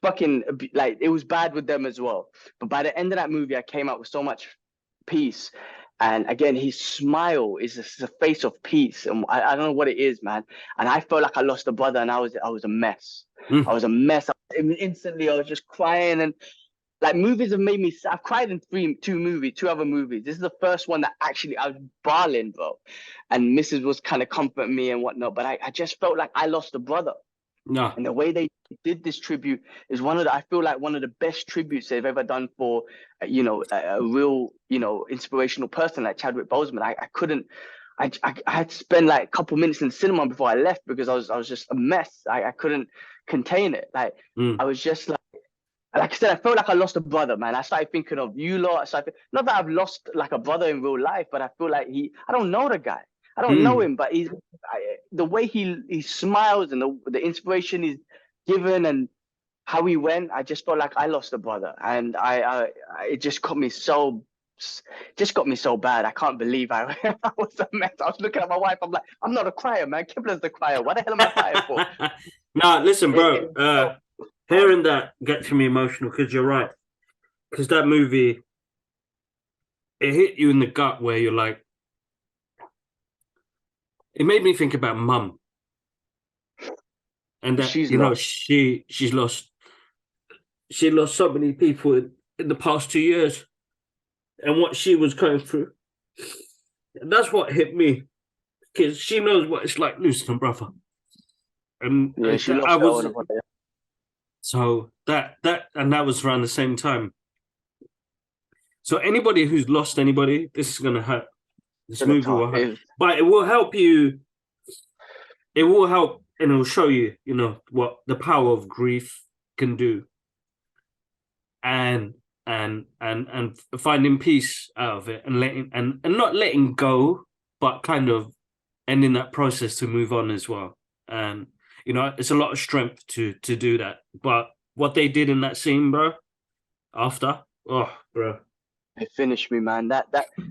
fucking, like, it was bad with them as well. But by the end of that movie, I came out with so much peace. And again, his smile is a face of peace. And I don't know what it is, man. And I felt like I lost a brother and I was a mess. I was a mess. Instantly, I was just crying. And like, movies have made me, I've cried in 2 other movies. This is the first one that actually I was bawling, bro. And Mrs. was kind of comforting me and whatnot. But I just felt like I lost a brother. No. And the way they did this tribute is I feel like one of the best tributes they've ever done for, you know, a real, you know, inspirational person like Chadwick Boseman. I had to spend like a couple minutes in the cinema before I left because I was just a mess. I couldn't contain it. Like, I was just like I said, I felt like I lost a brother, man. I started thinking of you lot. Not that I've lost like a brother in real life, but I feel like I don't know the guy. I don't know him, but he's the way he smiles and the inspiration he's given and how he went, I just felt like I lost a brother, and it just got me so bad. I can't believe I was a mess. I was looking at my wife. I'm like, I'm not a crier, man. Kibler's the crier. What the hell am I crying for? Nah, listen, bro. Hearing that gets me emotional because you're right. Because that movie, it hit you in the gut where you're like, it made me think about mum. And that, She's you know, lost. she's lost. She lost so many people in the past 2 years, and what she was going through. And that's what hit me, because she knows what it's like losing a brother. And Yeah, she lost I her was older brother. so that was around the same time. So anybody who's lost anybody, this is gonna hurt. This Gonna movie tough. will hurt, but it will help you. It will help, and it will show you, you know, what the power of grief can do, and finding peace out of it, and letting and not letting go, but kind of ending that process to move on as well. And you know, it's a lot of strength to do that. But what they did in that scene, bro, after, oh, bro, It finished me, man. That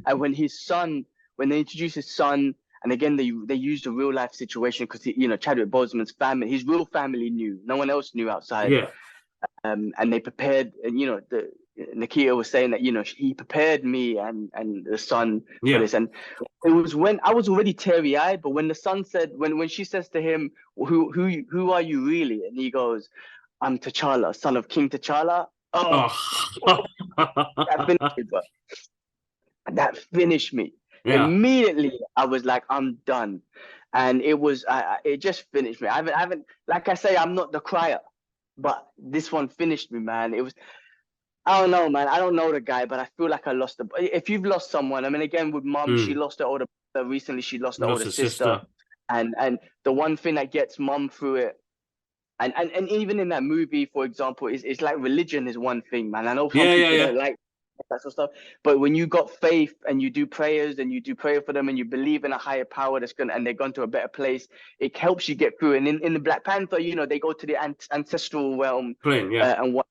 and when they introduced his son, and again they used a real life situation because Chadwick Boseman's family, his real family knew, no one else knew outside. yeah, And they prepared, and Nikita was saying that he prepared me and the son for this, and it was when I was already teary eyed, but when the son said, when she says to him, who are you really, and he goes, I'm T'Challa, son of King T'Challa. Oh, oh, that finished me, bro. That finished me. yeah, Immediately, I was like, I'm done, and it just finished me. I haven't, like I say, I'm not the crier, but this one finished me, man. It was, I don't know, man. I don't know the guy, but I feel like I lost the. If you've lost someone, I mean, again with mum, she lost her older brother recently. She lost her lost older a sister, sister. and the one thing that gets mum through it, and even in that movie, for example, it's like religion is one thing, man. I know some people don't like that sort of stuff, but when you got faith and you do prayers and you do prayer for them and you believe in a higher power and they're going to a better place, it helps you get through. And in the Black Panther, they go to the ancestral realm, Clean, and what.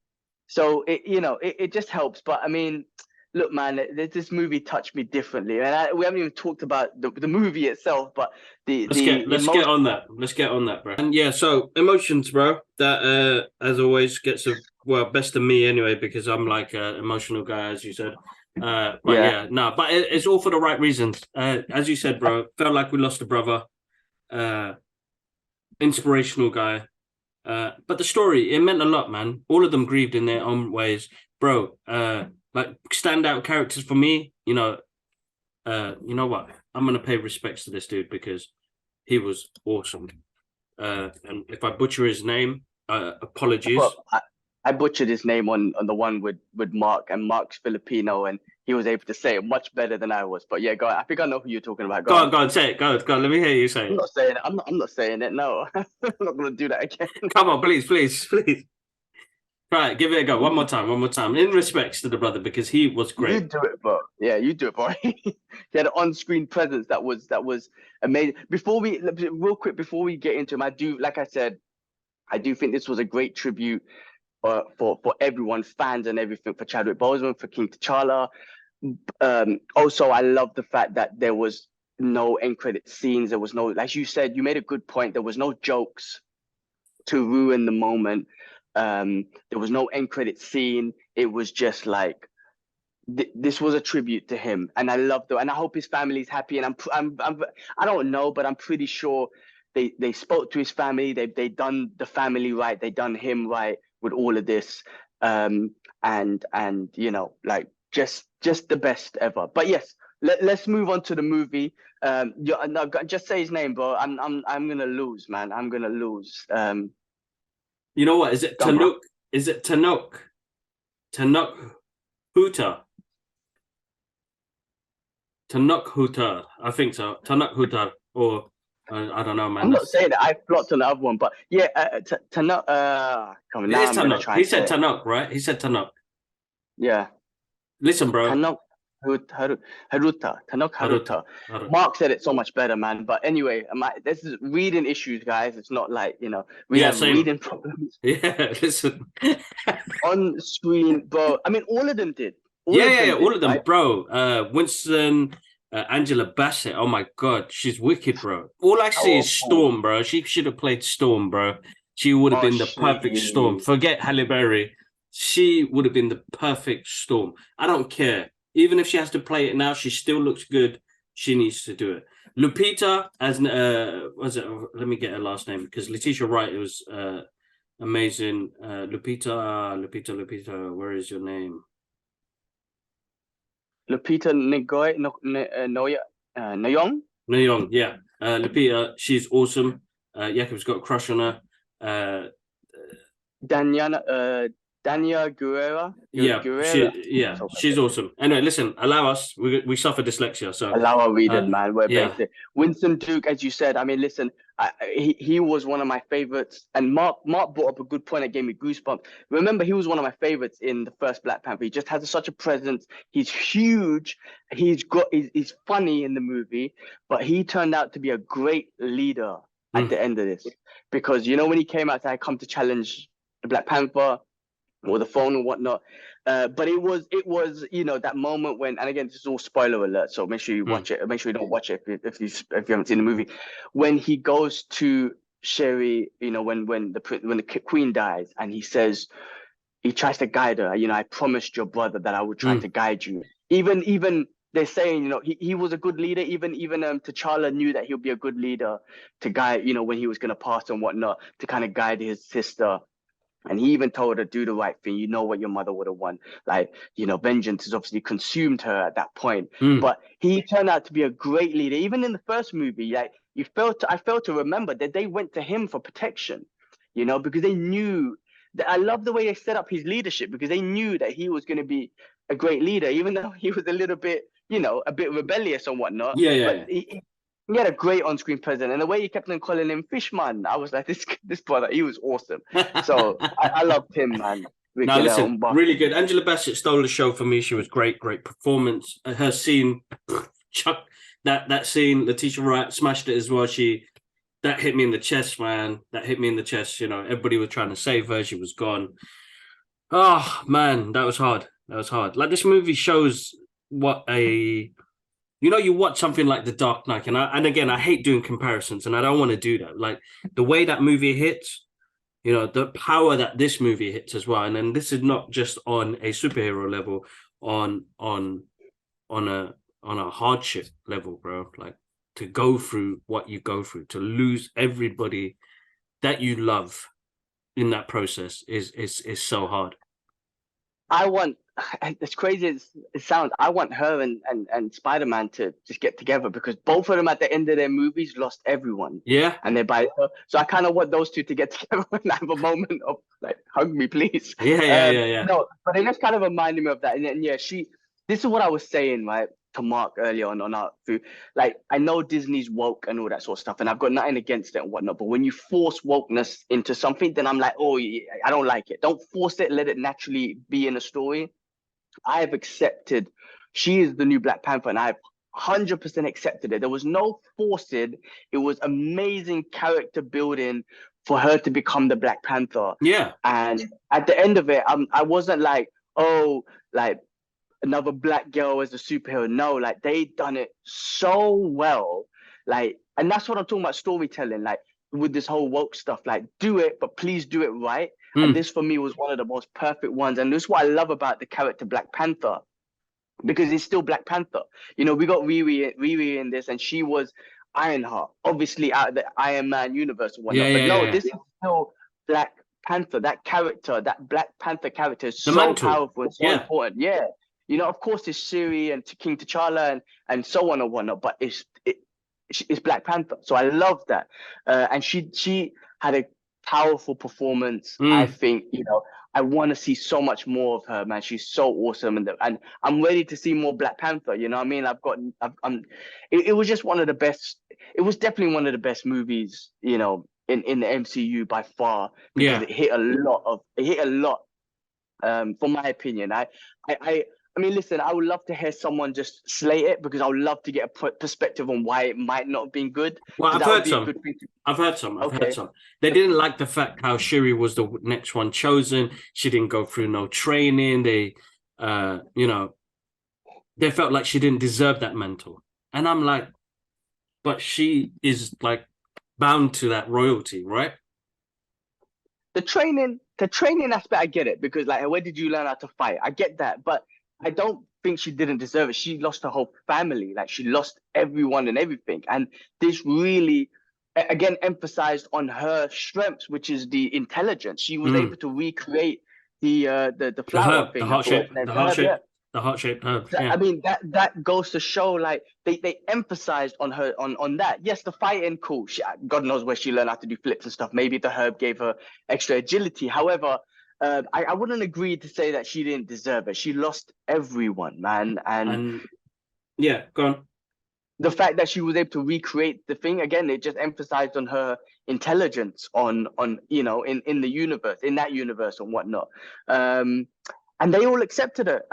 So it just helps. But I mean, look, man, this movie touched me differently, and we haven't even talked about the movie itself, but let's get on that. Let's get on that, bro. And yeah, so emotions, bro. That as always gets best of me anyway, because I'm like an emotional guy, as you said. But but it's all for the right reasons. As you said, bro, felt like we lost a brother. Inspirational guy. But the story, it meant a lot, man. All of them grieved in their own ways, bro. Like standout characters for me, you know what? I'm gonna pay respects to this dude because he was awesome. And if I butcher his name, apologies. Well, I butchered his name on the one with Mark, and Mark's Filipino, and he was able to say it much better than I was. But yeah, go on. I think I know who you're talking about. Go on, say it. Go on. Let me hear you say it. I'm not saying it. I'm not saying it. No, I'm not gonna do that again. Come on, please. Right, give it a go. One more time. In respects to the brother, because he was great. You do it, bro. Yeah, you do it, bro. He had an on-screen presence that was amazing. Real quick, before we get into him, like I said, I do think this was a great tribute for everyone, fans and everything, for Chadwick Boseman, for King T'Challa. Also, I love the fact that there was no end credit scenes. There was no, like you said, you made a good point. There was no jokes to ruin the moment. There was no end credit scene. It was just like this was a tribute to him, and I love that. And I hope his family's happy. And I don't know, but I'm pretty sure they spoke to his family. They done the family right. They done him right with all of this. And like just the best ever. But yes, let's move on to the movie. No, just say his name, bro. I'm gonna lose, man. I'm gonna lose. You know what? Is it Tanuk? Is it Tanuk? Tanuk Huta. Tanuk Huta. I think so. Tanuk Huta. Or I don't know, man. I'm not saying that. I flopped on the other one, but yeah, Tanuk. Come on, now I'm gonna try. He said Tanuk, right? He said Tanuk. Yeah. Listen, bro. Tanuk. Tanok Haruta. Haruta. Mark said it so much better, man. But anyway, this is reading issues, guys. It's not like, we Yeah, have same. reading problems Yeah, listen. on screen, bro. I mean, all of them did. Yeah, all of them, right? bro. Winston, Angela Bassett. Oh my God, she's wicked, bro. All I see is Powerful. Storm, bro. She should have played Storm, bro. She would have Oh, been the perfect Storm. she. Forget Halle Berry. She would have been the perfect Storm. I don't care. Even if she has to play it now, she still looks good. She needs to do it. Lupita, as was it? Let me get her last name because Letitia Wright was amazing. Lupita. Where is your name? Lupita Nyong'o, Nyong. Young, yeah. Lupita, she's awesome. Jakob's got a crush on her. Uh, Dania Guerrera. yeah, Guerrera. she's awesome. Anyway, listen, allow us. We suffer dyslexia, so Allow our reading, man. We're yeah, basic. Winston Duke, as you said. I mean, listen, he was one of my favorites, and Mark brought up a good point that gave me goosebumps. Remember, he was one of my favorites in the first Black Panther. He just has such a presence. He's huge. He's funny in the movie, but he turned out to be a great leader at the end of this, because when he came out, to come to challenge the Black Panther or the phone and whatnot. But it was that moment when, and again, this is all spoiler alert, so make sure you watch it. Make sure you don't watch it if you haven't seen the movie. When he goes to Sherry, when the queen dies, and he tries to guide her. I promised your brother that I would try to guide you. Even they're saying, he was a good leader. Even T'Challa knew that he'll be a good leader to guide, when he was going to pass and whatnot, to kind of guide his sister. And he even told her, do the right thing. You know what your mother would have won. Like, vengeance has obviously consumed her at that point. But he turned out to be a great leader. Even in the first movie, like I failed to remember that they went to him for protection, because they knew that. I love the way they set up his leadership, because they knew that he was going to be a great leader, even though he was a little bit, a bit rebellious and whatnot. Yeah. He had a great on-screen presence, and the way he kept on calling him Fishman, I was like, this brother, he was awesome. So I loved him, man. Now listen, really good. Angela Bassett stole the show for me. She was great performance. Her scene, Chuck, that scene, Letitia Wright smashed it as well. That hit me in the chest, man. That hit me in the chest. Everybody was trying to save her. She was gone. Oh man, that was hard. Like, this movie shows what you watch something like The Dark Knight, and again, I hate doing comparisons, and I don't want to do that. Like, the way that movie hits, the power that this movie hits as well. And then this is not just on a superhero level, on a hardship level, bro. Like, to go through what you go through, to lose everybody that you love in that process is so hard. I want, as crazy as it sounds, I want her and Spider-Man to just get together, because both of them at the end of their movies lost everyone. Yeah. And they're by her. So I kind of want those two to get together and have a moment of like, hug me, please. Yeah. No, but it just kind of reminded me of that. And then, this is what I was saying, right, to Mark earlier on our food. Like, I know Disney's woke and all that sort of stuff, and I've got nothing against it and whatnot. But when you force wokeness into something, then I'm like, oh, I don't like it. Don't force it. Let it naturally be in a story. I have accepted she is the new Black Panther, and I've 100% accepted it. There was no forcing. It was amazing character building for her to become the Black Panther. Yeah. And at the end of it, I wasn't like, oh, like another black girl as a superhero. No, like, they done it so well. Like, and that's what I'm talking about, storytelling. Like, with this whole woke stuff, like, do it, but please do it right. And this for me was one of the most perfect ones. And this is what I love about the character Black Panther, because it's still Black Panther. We got Riri in this, and she was Ironheart, obviously out of the Iron Man universe and whatnot. This is still Black Panther. That character, that Black Panther character, is so powerful and so important. Yeah. Of course, it's Shuri and King T'Challa and so on and whatnot, but it's Black Panther. So I love that. And she had a powerful performance. I think, I want to see so much more of her, man. She's so awesome. And I'm ready to see more Black Panther. You know what I mean? It was just one of the best. It was definitely one of the best movies, in the MCU by far, because it hit a lot, from my opinion. I mean, listen, I would love to hear someone just slate it, because I would love to get a perspective on why it might not have been good. Well, Because I've that would heard be a some. good thing to. I've heard some. I've heard Okay. some. They didn't like the fact how Shuri was the next one chosen. She didn't go through no training. They, you know, they felt like she didn't deserve that mantle. And I'm like, but she is like bound to that royalty, right? The training aspect, I get it, because like, where did you learn how to fight? I get that, but I don't think she didn't deserve it. She lost her whole family, like she lost everyone and everything, and this really, again, emphasized on her strengths, which is the intelligence. She was able to recreate the The flower herb, thing. I forgot the name. The herb, yeah. the heart shaped herb. I Yeah. mean, that goes to show, like, they emphasized on her on that. Yes, the fighting, cool. God knows where she learned how to do flips and stuff. Maybe the herb gave her extra agility. However, I wouldn't agree to say that she didn't deserve it. She lost everyone, man, and And yeah, go on. the fact that she was able to recreate the thing again, it just emphasized on her intelligence on in the universe, in that universe and whatnot. And they all accepted her,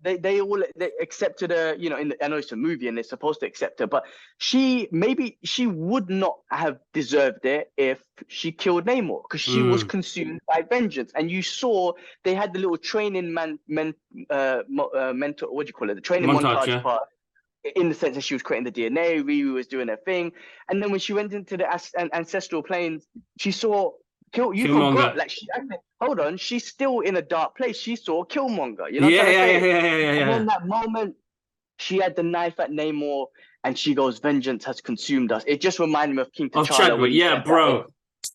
they all accepted her. I know it's a movie and they're supposed to accept her, but maybe she would not have deserved it if she killed Namor, because she was consumed by vengeance. And you saw they had the little training mentor, what do you call it, the training Montage, montage yeah. part, in the sense that she was creating the DNA, Riri was doing her thing, and then when she went into the ancestral planes, she saw you forgot, Killmonger. like, hold on, she's still in a dark place. She saw Killmonger. You know what Yeah, I'm trying to yeah, yeah, say? yeah, yeah, yeah, And yeah. then that moment, she had the knife at Namor, and she goes, "Vengeance has consumed us." It just reminded me of King Of T'Challa when Chadwick, he yeah, said that. bro.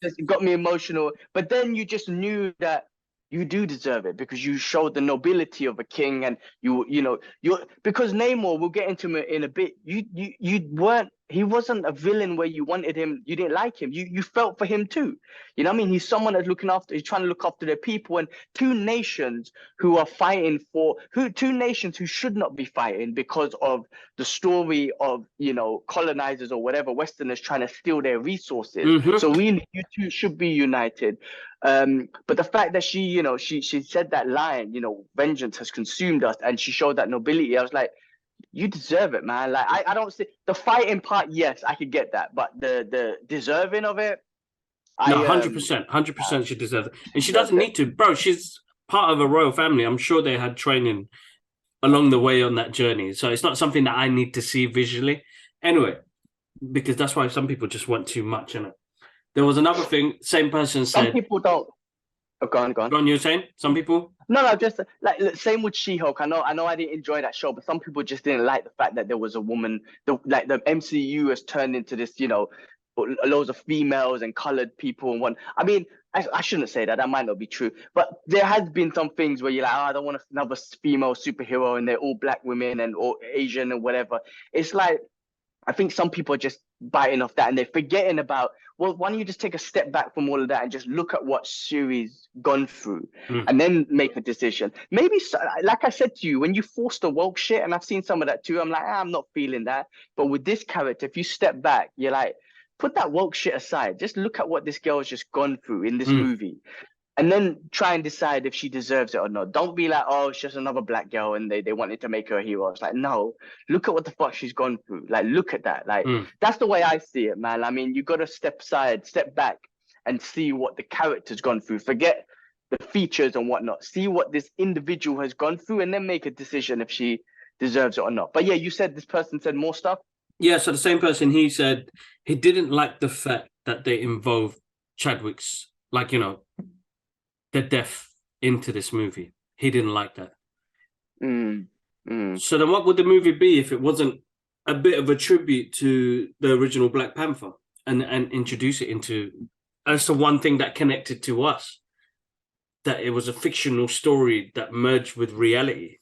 It got me emotional. But then you just knew that you do deserve it, because you showed the nobility of a king, and you because Namor, we'll get into him in a bit. You weren't. He wasn't a villain where you wanted him. You didn't like him. You felt for him too. You know what I mean? He's someone that's looking after. He's trying to look after their people, and two nations who are fighting two nations who should not be fighting because of the story of colonizers or whatever, Westerners trying to steal their resources. So really, you two should be united. But the fact that she said that line, vengeance has consumed us, and she showed that nobility, I was like, you deserve it, man. Like, I don't see the fighting part. Yes, I could get that, but the deserving of it, No, 100%, 100% she deserves it. And she deserves doesn't it. need to, bro. She's part of a royal family. I'm sure they had training along the way on that journey. So it's not something that I need to see visually. Anyway, because that's why some people just want too much in it. There was another thing, same person Some said, people don't. Oh, go on. Ron, you were saying? Some people? No, just like, same with She-Hulk. I know I didn't enjoy that show, but some people just didn't like the fact that there was a woman. The MCU has turned into this, loads of females and colored people and one. I mean, I shouldn't say that. That might not be true, but there has been some things where you're like, I don't want another female superhero, and they're all black women and or Asian and whatever. It's like, I think some people are just biting off that, and they're forgetting about, well, why don't you just take a step back from all of that and just look at what Shuri's gone through and then make a decision. Maybe, like I said to you, when you force the woke shit, and I've seen some of that too, I'm like, I'm not feeling that. But with this character, if you step back, you're like, put that woke shit aside. Just look at what this girl has just gone through in this movie, and then try and decide if she deserves it or not. Don't be like, oh, it's just another black girl and they wanted to make her a hero. It's like, no, look at what the fuck she's gone through. Like, look at that. Like, that's the way I see it, man. I mean, you got to step back and see what the character's gone through. Forget the features and whatnot. See what this individual has gone through, and then make a decision if she deserves it or not. But yeah, you said this person said more stuff. Yeah, so the same person, he said he didn't like the fact that they involved Chadwick's, like, the death into this movie. He didn't like that. So then what would the movie be if it wasn't a bit of a tribute to the original Black Panther and introduce it into as the one thing that connected to us, that it was a fictional story that merged with reality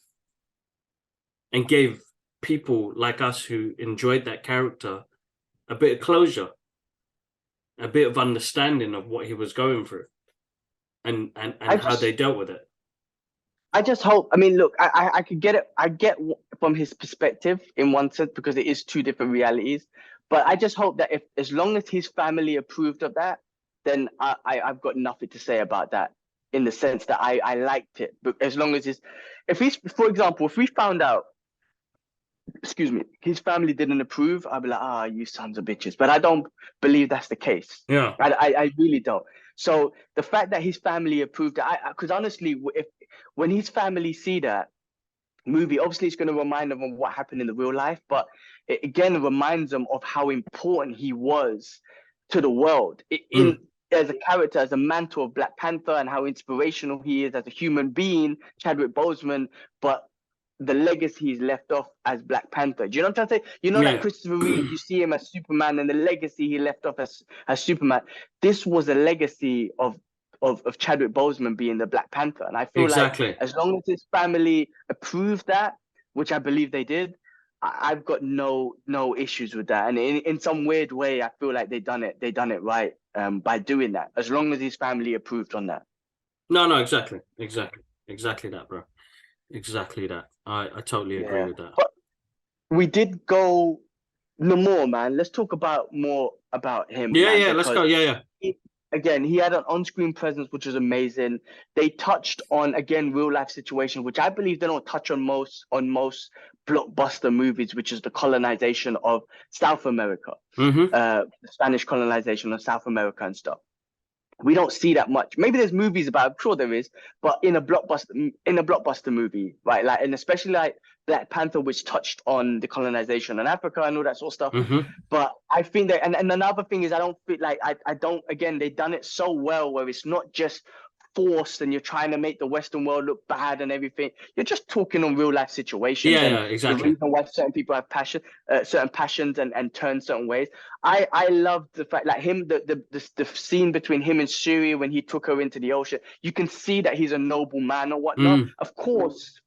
and gave people like us who enjoyed that character a bit of closure, a bit of understanding of what he was going through and how they dealt with it. I just hope. I mean, look, I could get it. I get from his perspective in one sense, because it is two different realities. But I just hope that as long as his family approved of that, then I've got nothing to say about that. in the sense that I liked it. But as long as if he's, for example, if we found out, excuse me, his family didn't approve, I'd be like, ah, you sons of bitches. But I don't believe that's the case. Yeah. I really don't. So the fact that his family approved it, because honestly, if when his family see that movie, obviously it's going to remind them of what happened in the real life, but it again reminds them of how important he was to the world as a character, as a mantle of Black Panther, and how inspirational he is as a human being, Chadwick Boseman, but the legacy he's left off as Black Panther. Do you know what I'm trying to say? You know, like Christopher Reeve, you see him as Superman, and the legacy he left off as Superman. This was a legacy of Chadwick Boseman being the Black Panther. And I feel like as long as his family approved that, which I believe they did, I've got no issues with that. And in some weird way, I feel like they done it right by doing that, as long as his family approved on that. No, exactly that, bro. Exactly that. I totally agree with that. But we did go Namor, man. Let's talk more about him. Yeah, let's go. Yeah. Again, he had an on-screen presence, which was amazing. They touched on, again, real-life situations, which I believe they don't touch on most blockbuster movies, which is the colonization of South America, the Spanish colonization of South America and stuff. We don't see that much. Maybe there's movies about it, I'm sure there is, but in a blockbuster movie, right? Like, and especially like Black Panther, which touched on the colonization in Africa and all that sort of stuff. But I think that, and another thing is, I don't feel like I don't. Again, they've done it so well where it's not just forced and you're trying to make the Western world look bad and everything. You're just talking on real life situations. Yeah, exactly. The reason why certain people have certain passions and turn certain ways. I love the fact, like him, the scene between him and Shuri when he took her into the ocean. You can see that he's a noble man or whatnot. Of course,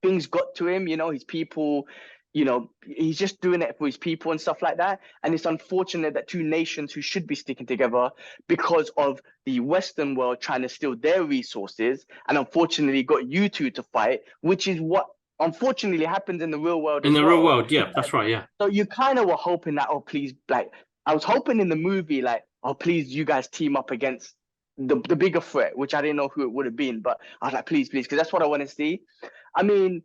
things got to him. You know, his people. You know, he's just doing it for his people and stuff like that. And it's unfortunate that two nations who should be sticking together, because of the Western world trying to steal their resources, and unfortunately got you two to fight, which is what unfortunately happens in the real world. In the real world, yeah, that's right, yeah. So you kind of were hoping that, oh, please, like, I was hoping in the movie, like, oh, please, you guys team up against the bigger threat, which I didn't know who it would have been. But I was like, please, because that's what I want to see. I mean,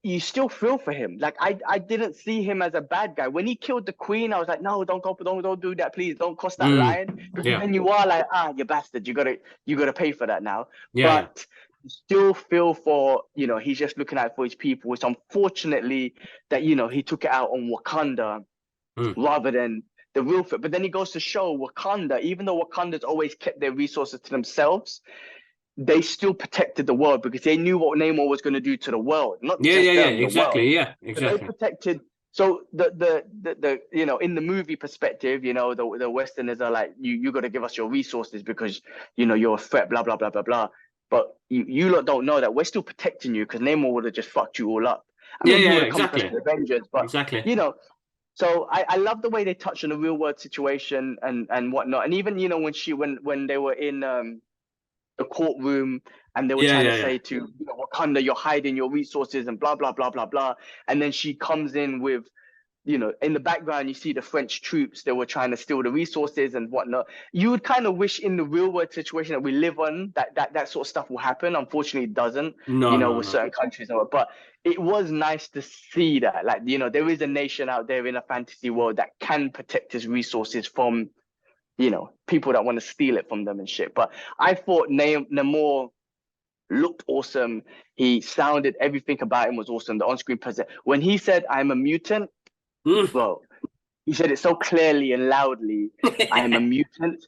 you still feel for him. Like I didn't see him as a bad guy. When he killed the queen, I was like, no, don't do that, please. Don't cross that line. Because then you are like, you bastard, you gotta pay for that now. But you still feel for, you know, he's just looking out for his people. It's unfortunately that, you know, he took it out on Wakanda rather than the real threat. But then he goes to show Wakanda, even though Wakanda's always kept their resources to themselves, they still protected the world because they knew what Namor was going to do to the world. Not just them, exactly. So they protected. So the you know, in the movie perspective, you know, the Westerners are like, you got to give us your resources because, you know, you're a threat, blah blah blah blah blah. But you lot don't know that we're still protecting you because Namor would have just fucked you all up. I mean, exactly. The Avengers, but you know. So I love the way they touched on the real world situation and whatnot. And even, you know, when they were in the courtroom and they were trying to say to, you know, Wakanda, you're hiding your resources and blah blah blah blah blah. And then she comes in with, you know, in the background you see the French troops that were trying to steal the resources and whatnot. You would kind of wish in the real world situation that we live on that sort of stuff will happen. Unfortunately, it doesn't. With certain countries. But it was nice to see that, like, you know, there is a nation out there in a fantasy world that can protect its resources from, you know, people that want to steal it from them and shit. But I thought Namor looked awesome. He sounded, everything about him was awesome. The on-screen presence. When he said, I'm a mutant, bro, he said it so clearly and loudly, I am a mutant.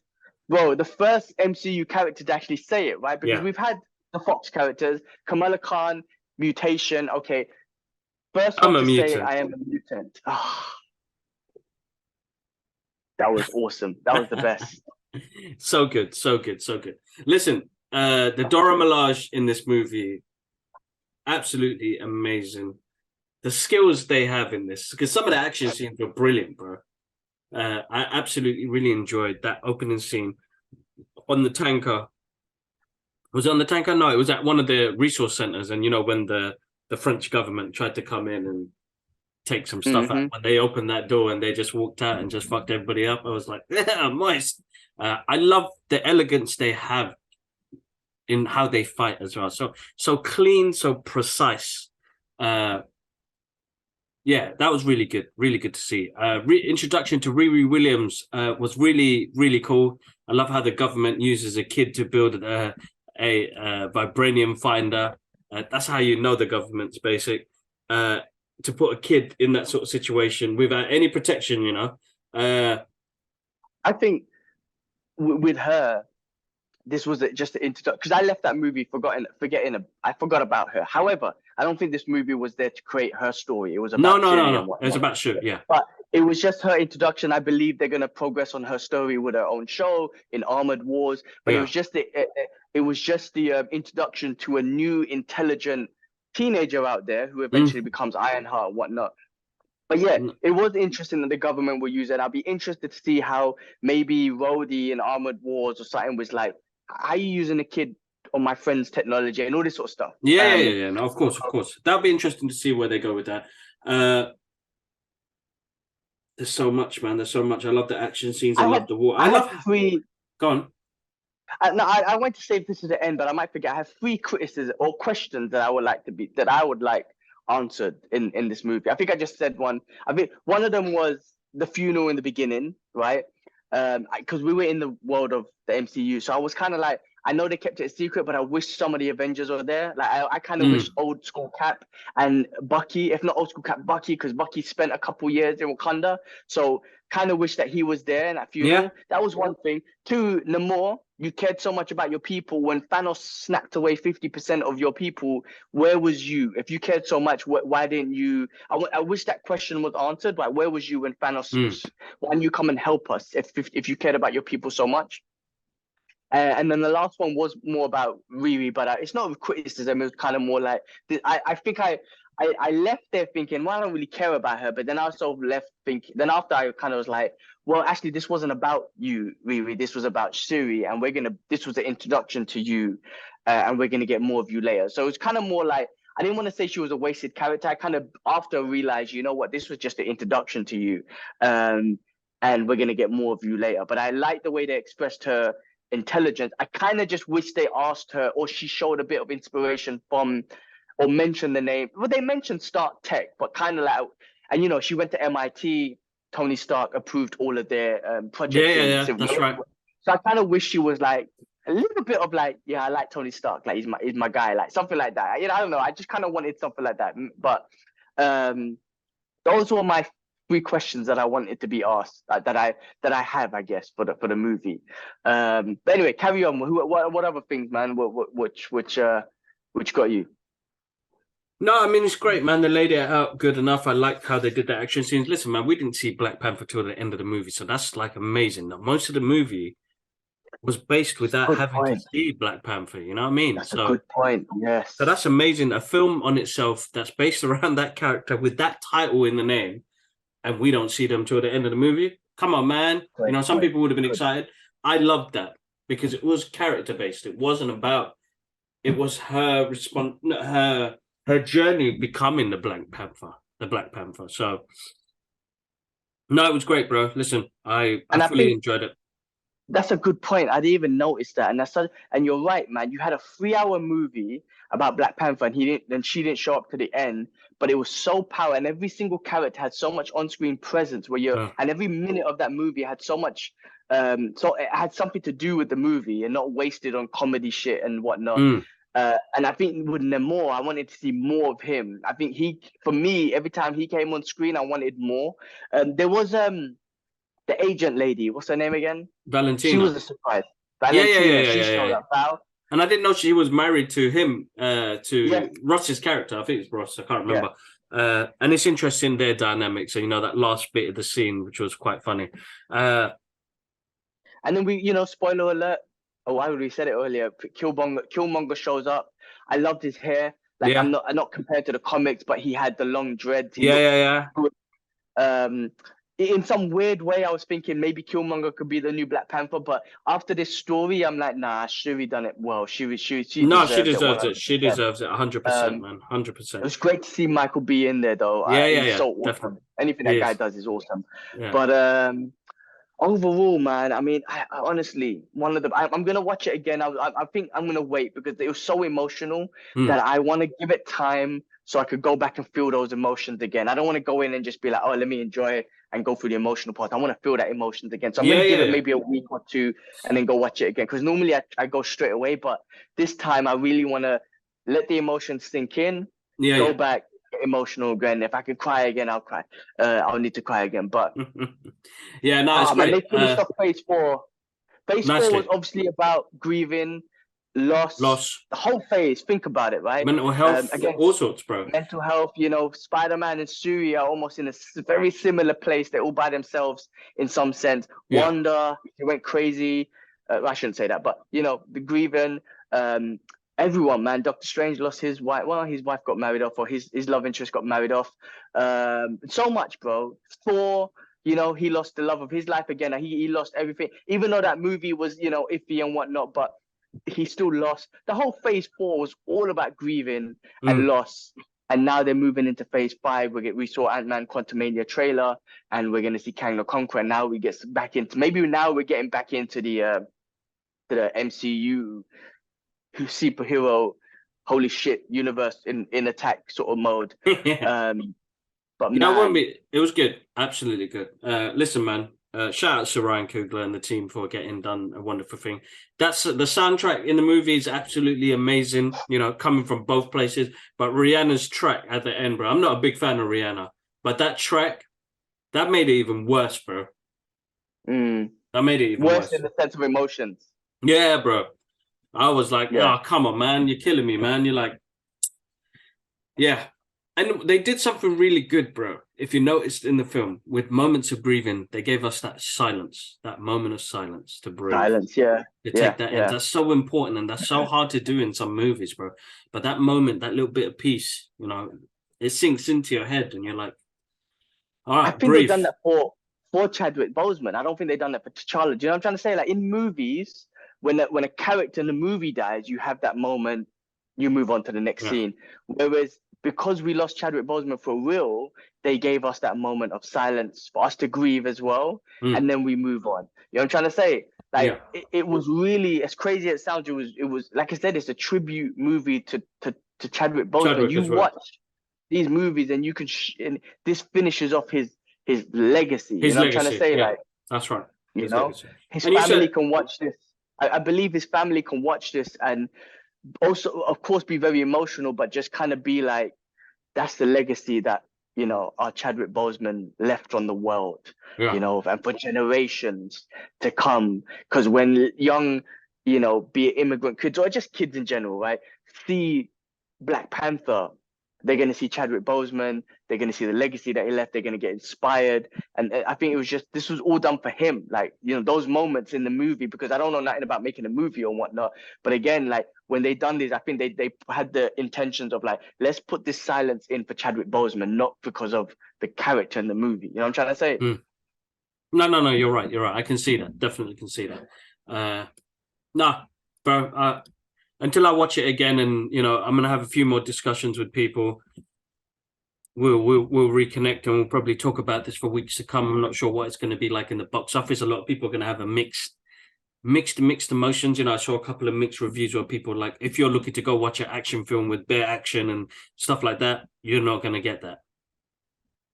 Bro, the first MCU character to actually say it, right? Because we've had the Fox characters, Kamala Khan, mutation. Okay, first one to say I am a mutant. That was awesome. That was the best. So good. Listen, the Dora Milaje in this movie, absolutely amazing. The skills they have in this, because some of the action scenes were brilliant, bro. I absolutely really enjoyed that opening scene on the tanker. Was it on the tanker? No, it was at one of the resource centers. And, you know, when the French government tried to come in and take some stuff out, when they opened that door and they just walked out and just fucked everybody up, I was like, yeah, nice. I love the elegance they have in how they fight as well. So clean, so precise. Yeah, that was really good to see. Introduction to Riri Williams was really cool. I love how the government uses a kid to build a vibranium finder. That's how you know the government's basic. To put a kid in that sort of situation without any protection, you know. I think with her, this was just the introduction, because I left that movie I forgot about her. However, I don't think this movie was there to create her story. It was about Shuri and It's whatnot. about Shuri, yeah. But it was just her introduction. I believe they're gonna progress on her story with her own show in Armored Wars. But Yeah. it was just the introduction to a new intelligent teenager out there who eventually becomes Ironheart and whatnot. But yeah, it was interesting that the government will use it. I'll be interested to see how maybe Rhodey in Armored Wars or something was like, how are you using a kid on my friend's technology and all this sort of stuff. Yeah. No, of course. That'll be interesting to see where they go with that. There's so much, man. There's so much. I love the action scenes. I love the war. I love three. Go on. No, I went to save this to the end, but I might forget. I have three criticisms or questions that I would like answered in this movie. I think I just said one. I think one of them was the funeral in the beginning, right? Because we were in the world of the MCU, so I was kind of like, I know they kept it a secret, but I wish some of the Avengers were there. Like I kind of wish old school Cap and Bucky, if not old school Cap, Bucky, because Bucky spent a couple years in Wakanda, so kind of wish that he was there in that funeral. Yeah. That was one thing. Two, Namor, you cared so much about your people when Thanos snapped away 50% of your people. Where was you? If you cared so much, why didn't you? I wish that question was answered. Like, where was you when Thanos? Why didn't you come and help us? If you cared about your people so much. And then the last one was more about Riri, but it's not criticism. It was kind of more like I think I left there thinking, well, I don't really care about her. But then I also left thinking. Then after I kind of was like, well, actually, this wasn't about you, Riri. This was about Shuri, and this was the introduction to you, and we're gonna get more of you later. So it's kind of more like, I didn't want to say she was a wasted character. I kind of after realized, you know what, this was just the introduction to you, and we're gonna get more of you later. But I like the way they expressed her intelligence. I kind of just wish they asked her, or she showed a bit of inspiration from, or mentioned the name. Well, they mentioned Stark Tech, but kind of like, and you know, she went to MIT. Tony Stark approved all of their projects. Yeah, that's right. So I kind of wish she was like a little bit of like, yeah, I like Tony Stark, like he's my guy, like something like that. You know, I don't know. I just kind of wanted something like that. But those were my three questions that I wanted to be asked, that I have, I guess, for the movie. But anyway, carry on. What other things, man? Which got you? No, I mean, it's great, man. They laid it out good enough. I liked how they did the action scenes. Listen, man, we didn't see Black Panther till the end of the movie, so that's like amazing. Most of the movie was based without having to see Black Panther. You know what I mean? That's a good point. Yes. So that's amazing. A film on itself that's based around that character with that title in the name, and we don't see them till the end of the movie. Come on, man. Great you know, some people would have been excited. I loved that because it was character based. It wasn't about. It was her response. Her journey becoming the Black Panther. So, no, it was great, bro. Listen, I fully enjoyed it. That's a good point. I didn't even notice that, and you're right, man. You had a 3-hour movie about Black Panther, and she didn't show up to the end, but it was so powerful, and every single character had so much on-screen presence. And every minute of that movie had so much. So it had something to do with the movie and not wasted on comedy shit and whatnot. And I think with Namor, I wanted to see more of him. I think for me, every time he came on screen, I wanted more. There was the agent lady. What's her name again? Valentina. She was a surprise. Valentina. She showed up. And I didn't know she was married to him, Ross's character. I think it's Ross. I can't remember. Yeah. And it's interesting their dynamics. So, you know, that last bit of the scene, which was quite funny. And then spoiler alert. Oh, I already said it earlier. Killmonger shows up. I loved his hair. Like I'm not compared to the comics, but he had the long dreads. In some weird way, I was thinking maybe Killmonger could be the new Black Panther. But after this story, I'm like, nah, Shuri done it well. She deserves it. She deserves it 100%, man. 100%. It was great to see Michael B in there, though. Yeah, so awesome. Definitely. Anything that guy does is awesome. Yeah. But Overall, man, I mean, I honestly, one of the, I'm gonna watch it again. I think I'm gonna wait because it was so emotional Hmm. that I want to give it time so I could go back and feel those emotions again. I don't want to go in and just be like, oh, let me enjoy it and go through the emotional part. I want to feel that emotions again. So I'm Yeah, gonna yeah, give it yeah. maybe a week or two and then go watch it again. Because normally I go straight away, but this time I really want to let the emotions sink in, Yeah, go yeah. back, get emotional again. If I can cry again, I'll cry. I'll need to cry again. But Yeah, no, it's man, they great. finished off phase four. Phase four was Nicely. obviously about grieving, loss, Loss, the whole phase. Think about it, right? mental health, Again, all sorts, bro. mental health. You know, Spider-Man and Suri are almost in a very similar place. They're all by themselves in some sense. Yeah. Wanda, he went crazy. I shouldn't say that, but you know, the grieving. Um, everyone, man. Doctor Strange lost his wife. Well, his wife got married off, or his love interest got married off. So much, bro. Thor, you know, he lost the love of his life again. He lost everything, even though that movie was, you know, iffy and whatnot, but he still lost. The whole phase four was all about grieving and Mm. loss. And now they're moving into phase five. We saw Ant-Man Quantumania trailer, and we're going to see Kang the Conqueror. And now we get back into, maybe now we're getting back into the MCU superhero, holy shit, universe in attack sort of mode. Yeah. But Yeah, it won't man, be. It was good. Absolutely good. Listen, man. Shout out to Ryan Coogler and the team for getting done a wonderful thing. That's the soundtrack in the movie is absolutely amazing. You know, coming from both places. But Rihanna's track at the end, bro. I'm not a big fan of Rihanna, but that track that made it even worse, bro. That made it even worse in worse. the sense of emotions. Yeah, bro. I was like, Yeah. oh, come on, man. You're killing me, man. You're like, yeah. And they did something really good, bro. If you noticed in the film, with moments of breathing, they gave us that silence, that moment of silence to breathe, Silence. Yeah. to Yeah. take that in. Yeah. That's so important and that's so hard to do in some movies, bro. But that moment, that little bit of peace, you know, it sinks into your head and you're like, all I right, think they've breathe. done that for Chadwick Boseman. I don't think they've done that for T'Challa. Do you know what I'm trying to say? Like in movies, when a character in the movie dies, you have that moment, you move on to the next Yeah. scene. Whereas because we lost Chadwick Boseman for real, they gave us that moment of silence for us to grieve as well, Mm. and then we move on. You know what I'm trying to say? Yeah. Like it was really as crazy as it sounds. It was like I said, it's a tribute movie to Chadwick Boseman. Chadwick You as well. watch these movies and you can and this finishes off his legacy. You His know what I'm trying to legacy. say? Yeah, Like, that's right. you His know, legacy. his And you family said, can watch this. I believe his family can watch this and also, of course, be very emotional, but just kind of be like, that's the legacy that, you know, our Chadwick Boseman left on the world, yeah, you know, and for generations to come. Because when young, you know, be it immigrant kids or just kids in general, right, see Black Panther, they're going to see Chadwick Boseman, they're going to see the legacy that he left, they're going to get inspired. And I think it was just, this was all done for him. Like, you know, those moments in the movie, because I don't know nothing about making a movie or whatnot. But again, like when they done this, I think they had the intentions of like, let's put this silence in for Chadwick Boseman, not because of the character in the movie. You know what I'm trying to say? mm. No, you're right. You're right. I can see that. Definitely can see that. No, bro. Until I watch it again, and you know, I'm gonna have a few more discussions with people. We'll reconnect and we'll probably talk about this for weeks to come. I'm not sure what it's going to be like in the box office. A lot of people are going to have a mixed emotions. You know, I saw a couple of mixed reviews where people like, if you're looking to go watch an action film with bare action and stuff like that, you're not going to get that.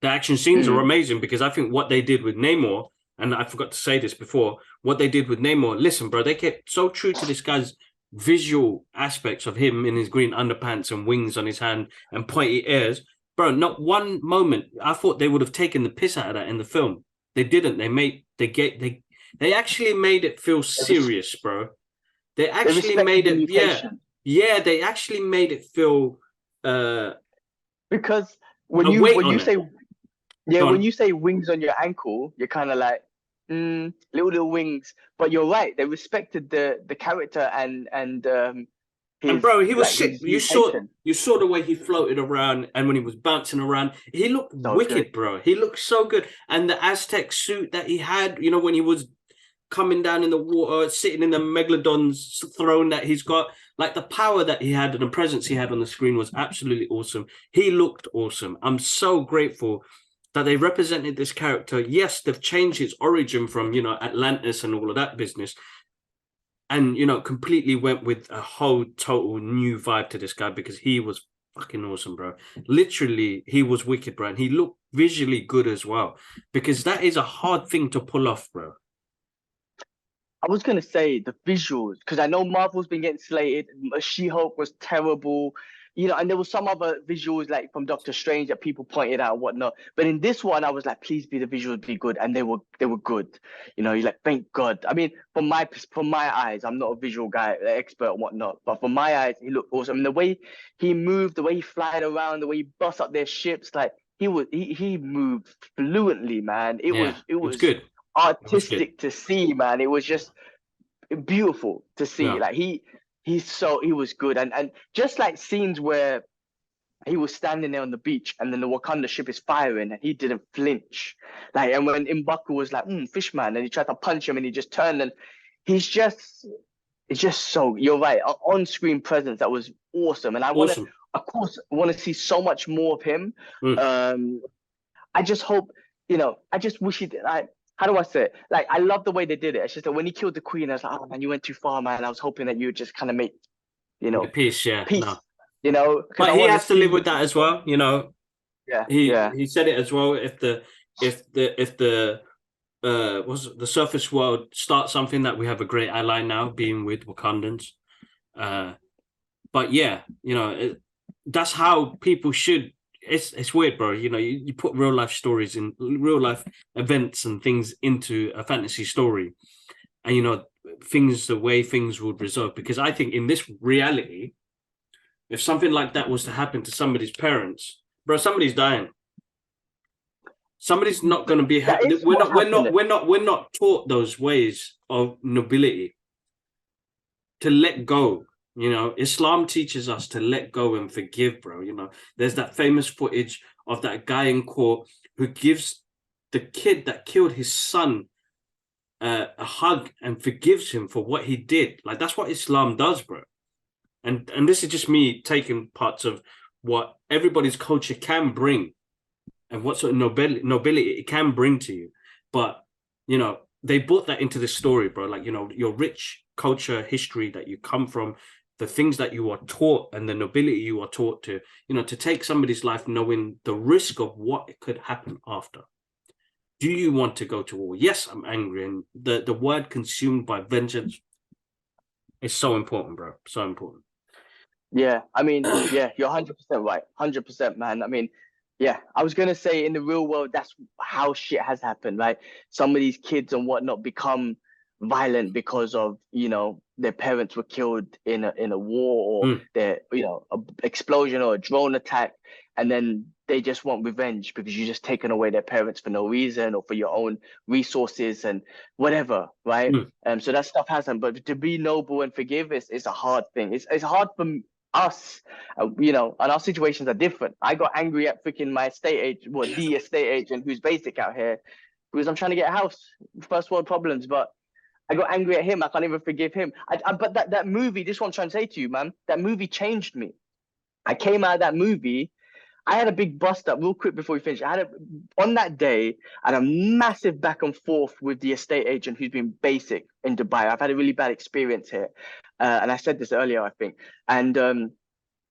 The action scenes are amazing because I think what they did with Namor, and I forgot to say this before, what they did with Namor, listen, bro, they kept so true to this guy's visual aspects of him in his green underpants and wings on his hand and pointy ears. Bro, not one moment. I thought they would have taken the piss out of that in the film. They didn't. They actually made it feel serious, bro. They actually made the it, mutation. yeah. They actually made it feel Because a weight on it. when you say wings on your ankle, you're kind of like, little wings. But you're right. They respected the character and And his bro, he was like sick. his mutation. You saw the way he floated around, and when he was bouncing around, he looked So good. wicked, bro. He looked so good. And the Aztec suit that he had, you know, when he was coming down in the water, sitting in the megalodon's throne that he's got, like the power that he had and the presence he had on the screen was absolutely awesome. He looked awesome. I'm so grateful that they represented this character. Yes, they've changed his origin from, you know, Atlantis and all of that business, and, you know, completely went with a whole total new vibe to this guy because he was fucking awesome, bro. Literally, he was wicked, bro. And he looked visually good as well, because that is a hard thing to pull off, bro. I was gonna say the visuals because I know Marvel's been getting slated. She-Hulk was terrible, you know, and there was some other visuals like from Doctor Strange that people pointed out and whatnot. But in this one, I was like, please be the visuals be good, and they were good. You know, you're like, thank God. I mean, from my eyes, I'm not a visual guy, expert and whatnot, but from my eyes, he looked awesome. And the way he moved, the way he flied around, the way he bust up their ships, like he moved fluently, man. It Yeah, was it it was was good. It was good. artistic to see, man. It was just beautiful to see. Yeah, Like he was good, and just like scenes where he was standing there on the beach and then the Wakanda ship is firing and he didn't flinch. Like, and when M'Baku was like, Fishman, and he tried to punch him and he just turned and he's just it's just so you're right, on-screen presence that was awesome. And I want to, awesome. of course, want to see so much more of him. Mm. um I just hope, I just wish he did. How do I say it? Like, I love the way they did it. It's just that when he killed the queen, I was like, oh man, you went too far, man. I was hoping that you would just kind of make, you The know, piece, yeah, peace, no. because But I he want to has to live see. with that as well, you know. Yeah, He yeah, he said it as well. If the was the surface world starts something, that we have a great ally now, being with Wakandans. Uh, but yeah, you know, that's how people should. It's weird, bro. You know, you put real life stories in real life events and things into a fantasy story, and you know things the way things would resolve. Because I think in this reality, if something like that was to happen to somebody's parents, bro, somebody's dying. Somebody's not going to be that happy. is what's happening. We're not taught those ways of nobility, to let go. You know, Islam teaches us to let go and forgive, bro. You know, there's that famous footage of that guy in court who gives the kid that killed his son a hug and forgives him for what he did. Like, that's what Islam does, bro. And this is just me taking parts of what everybody's culture can bring and what sort of nobility it can bring to you. But, you know, they brought that into the story, bro. Like, you know, your rich culture, history that you come from, the things that you are taught and the nobility you are taught to, you know, to take somebody's life knowing the risk of what could happen after. Do you want to go to war? Yes, I'm angry. And the word consumed by vengeance is so important, bro. So important. Yeah, I mean, yeah, you're 100% right. 100%, man. I mean, yeah, I was gonna say in the real world, that's how shit has happened, right? Some of these kids and whatnot become violent because of, their parents were killed in a war, or Mm, their, a explosion or a drone attack, and then they just want revenge because you just taken away their parents for no reason or for your own resources and whatever, right? mm. So that stuff hasn't. But to be noble and forgive is a hard thing. It's hard for us, and our situations are different. I got angry at freaking my estate agent, well, the estate agent who's basic out here, because I'm trying to get a house, first world problems. But I got angry at him. I can't even forgive him. But that movie, this is what I'm trying to say to you, man. That movie changed me. I came out of that movie. I had a big bust up real quick before we finish. On that day, I had a massive back and forth with the estate agent who's been basic in Dubai. I've had a really bad experience here. And I said this earlier, I think. And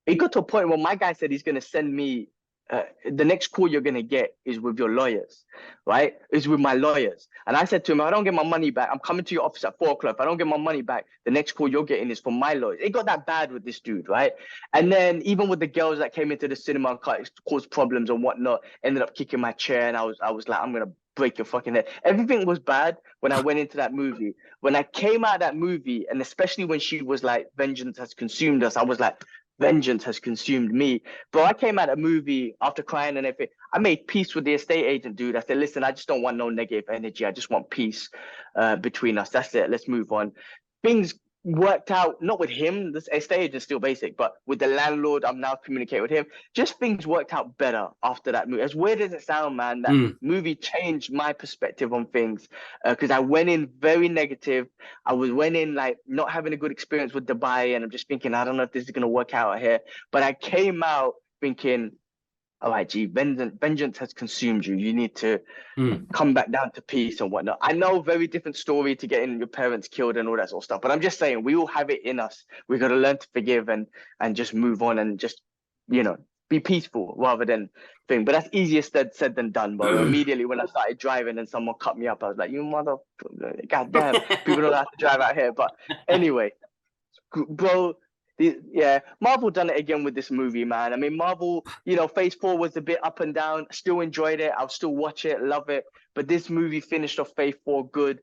it got to a point where my guy said he's going to send me. The next call you're going to get is with your lawyers, right? Is with my lawyers. And I said to him, I don't get my money back. I'm coming to your office at 4 o'clock. If I don't get my money back, the next call you're getting is from my lawyers. It got that bad with this dude, right? And then even with the girls that came into the cinema and caused problems and whatnot, ended up kicking my chair. And I was like, I'm going to break your fucking head. Everything was bad when I went into that movie. When I came out of that movie, and especially when she was like, vengeance has consumed us, I was like, vengeance has consumed me. Bro, I came out of a movie after crying and everything. I made peace with the estate agent, dude. I said, listen, I just don't want no negative energy. I just want peace between us. That's it. Let's move on. Things worked out, not with him. The estate agent's still basic, but with the landlord, I'm now communicating with him. Just things worked out better after that movie. As weird as it sounds, man, that Mm. movie changed my perspective on things, because I went in very negative. Went in like not having a good experience with Dubai, and I'm just thinking, I don't know if this is gonna work out here. But I came out thinking, all right, G, vengeance has consumed you. You need to Mm. come back down to peace and whatnot. I know, very different story to getting your parents killed and all that sort of stuff. But I'm just saying, we all have it in us. We got to learn to forgive and just move on and just, you know, be peaceful rather than thing. But that's easier said than done, bro. Immediately when I started driving and someone cut me up, I was like, you mother, goddamn, people don't have to drive out here. But anyway, bro. Yeah, Marvel done it again with this movie, man. I mean, Marvel, you know, Phase 4 was a bit up and down. Still enjoyed it. I'll still watch it, love it. But this movie finished off Phase 4 good.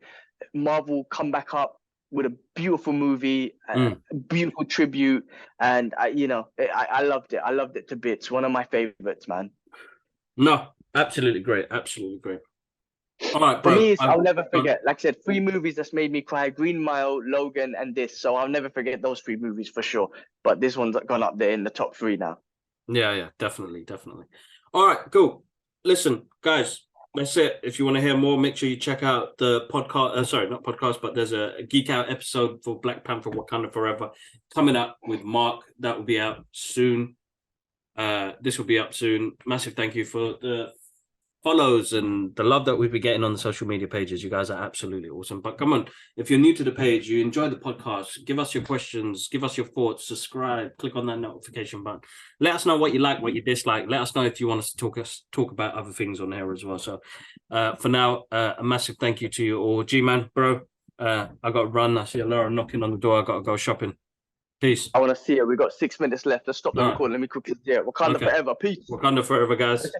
Marvel come back up with a beautiful movie, a beautiful tribute, and I loved it. I loved it to bits. One of my favorites, man. No, absolutely great. Absolutely great. All right, For bro. me, I'll never forget. Like I said, 3 movies that's made me cry: Green Mile, Logan, and this. So I'll never forget those 3 movies for sure. But this one's gone up there in the top 3 now. Yeah, definitely. All right, cool. Listen, guys, that's it. If you want to hear more, make sure you check out the podcast. Sorry, not podcast, but there's a Geek Out episode for Black Panther: Wakanda Forever coming up with Mark. That will be out soon. This will be up soon. Massive thank you for the follows and the love that we've been getting on the social media pages. You guys are absolutely awesome. But come on, if you're new to the page, you enjoy the podcast, give us your questions, give us your thoughts, subscribe, click on that notification button. Let us know what you like, what you dislike. Let us know if you want us to talk about other things on there as well. So for now, a massive thank you to you all. G-Man, bro, I got to run. I see Laura knocking on the door. I got to go shopping. Peace. I want to see it. We've got 6 minutes left. Let's stop the recording. Let me quickly see it. Wakanda forever. Peace. Wakanda forever, guys.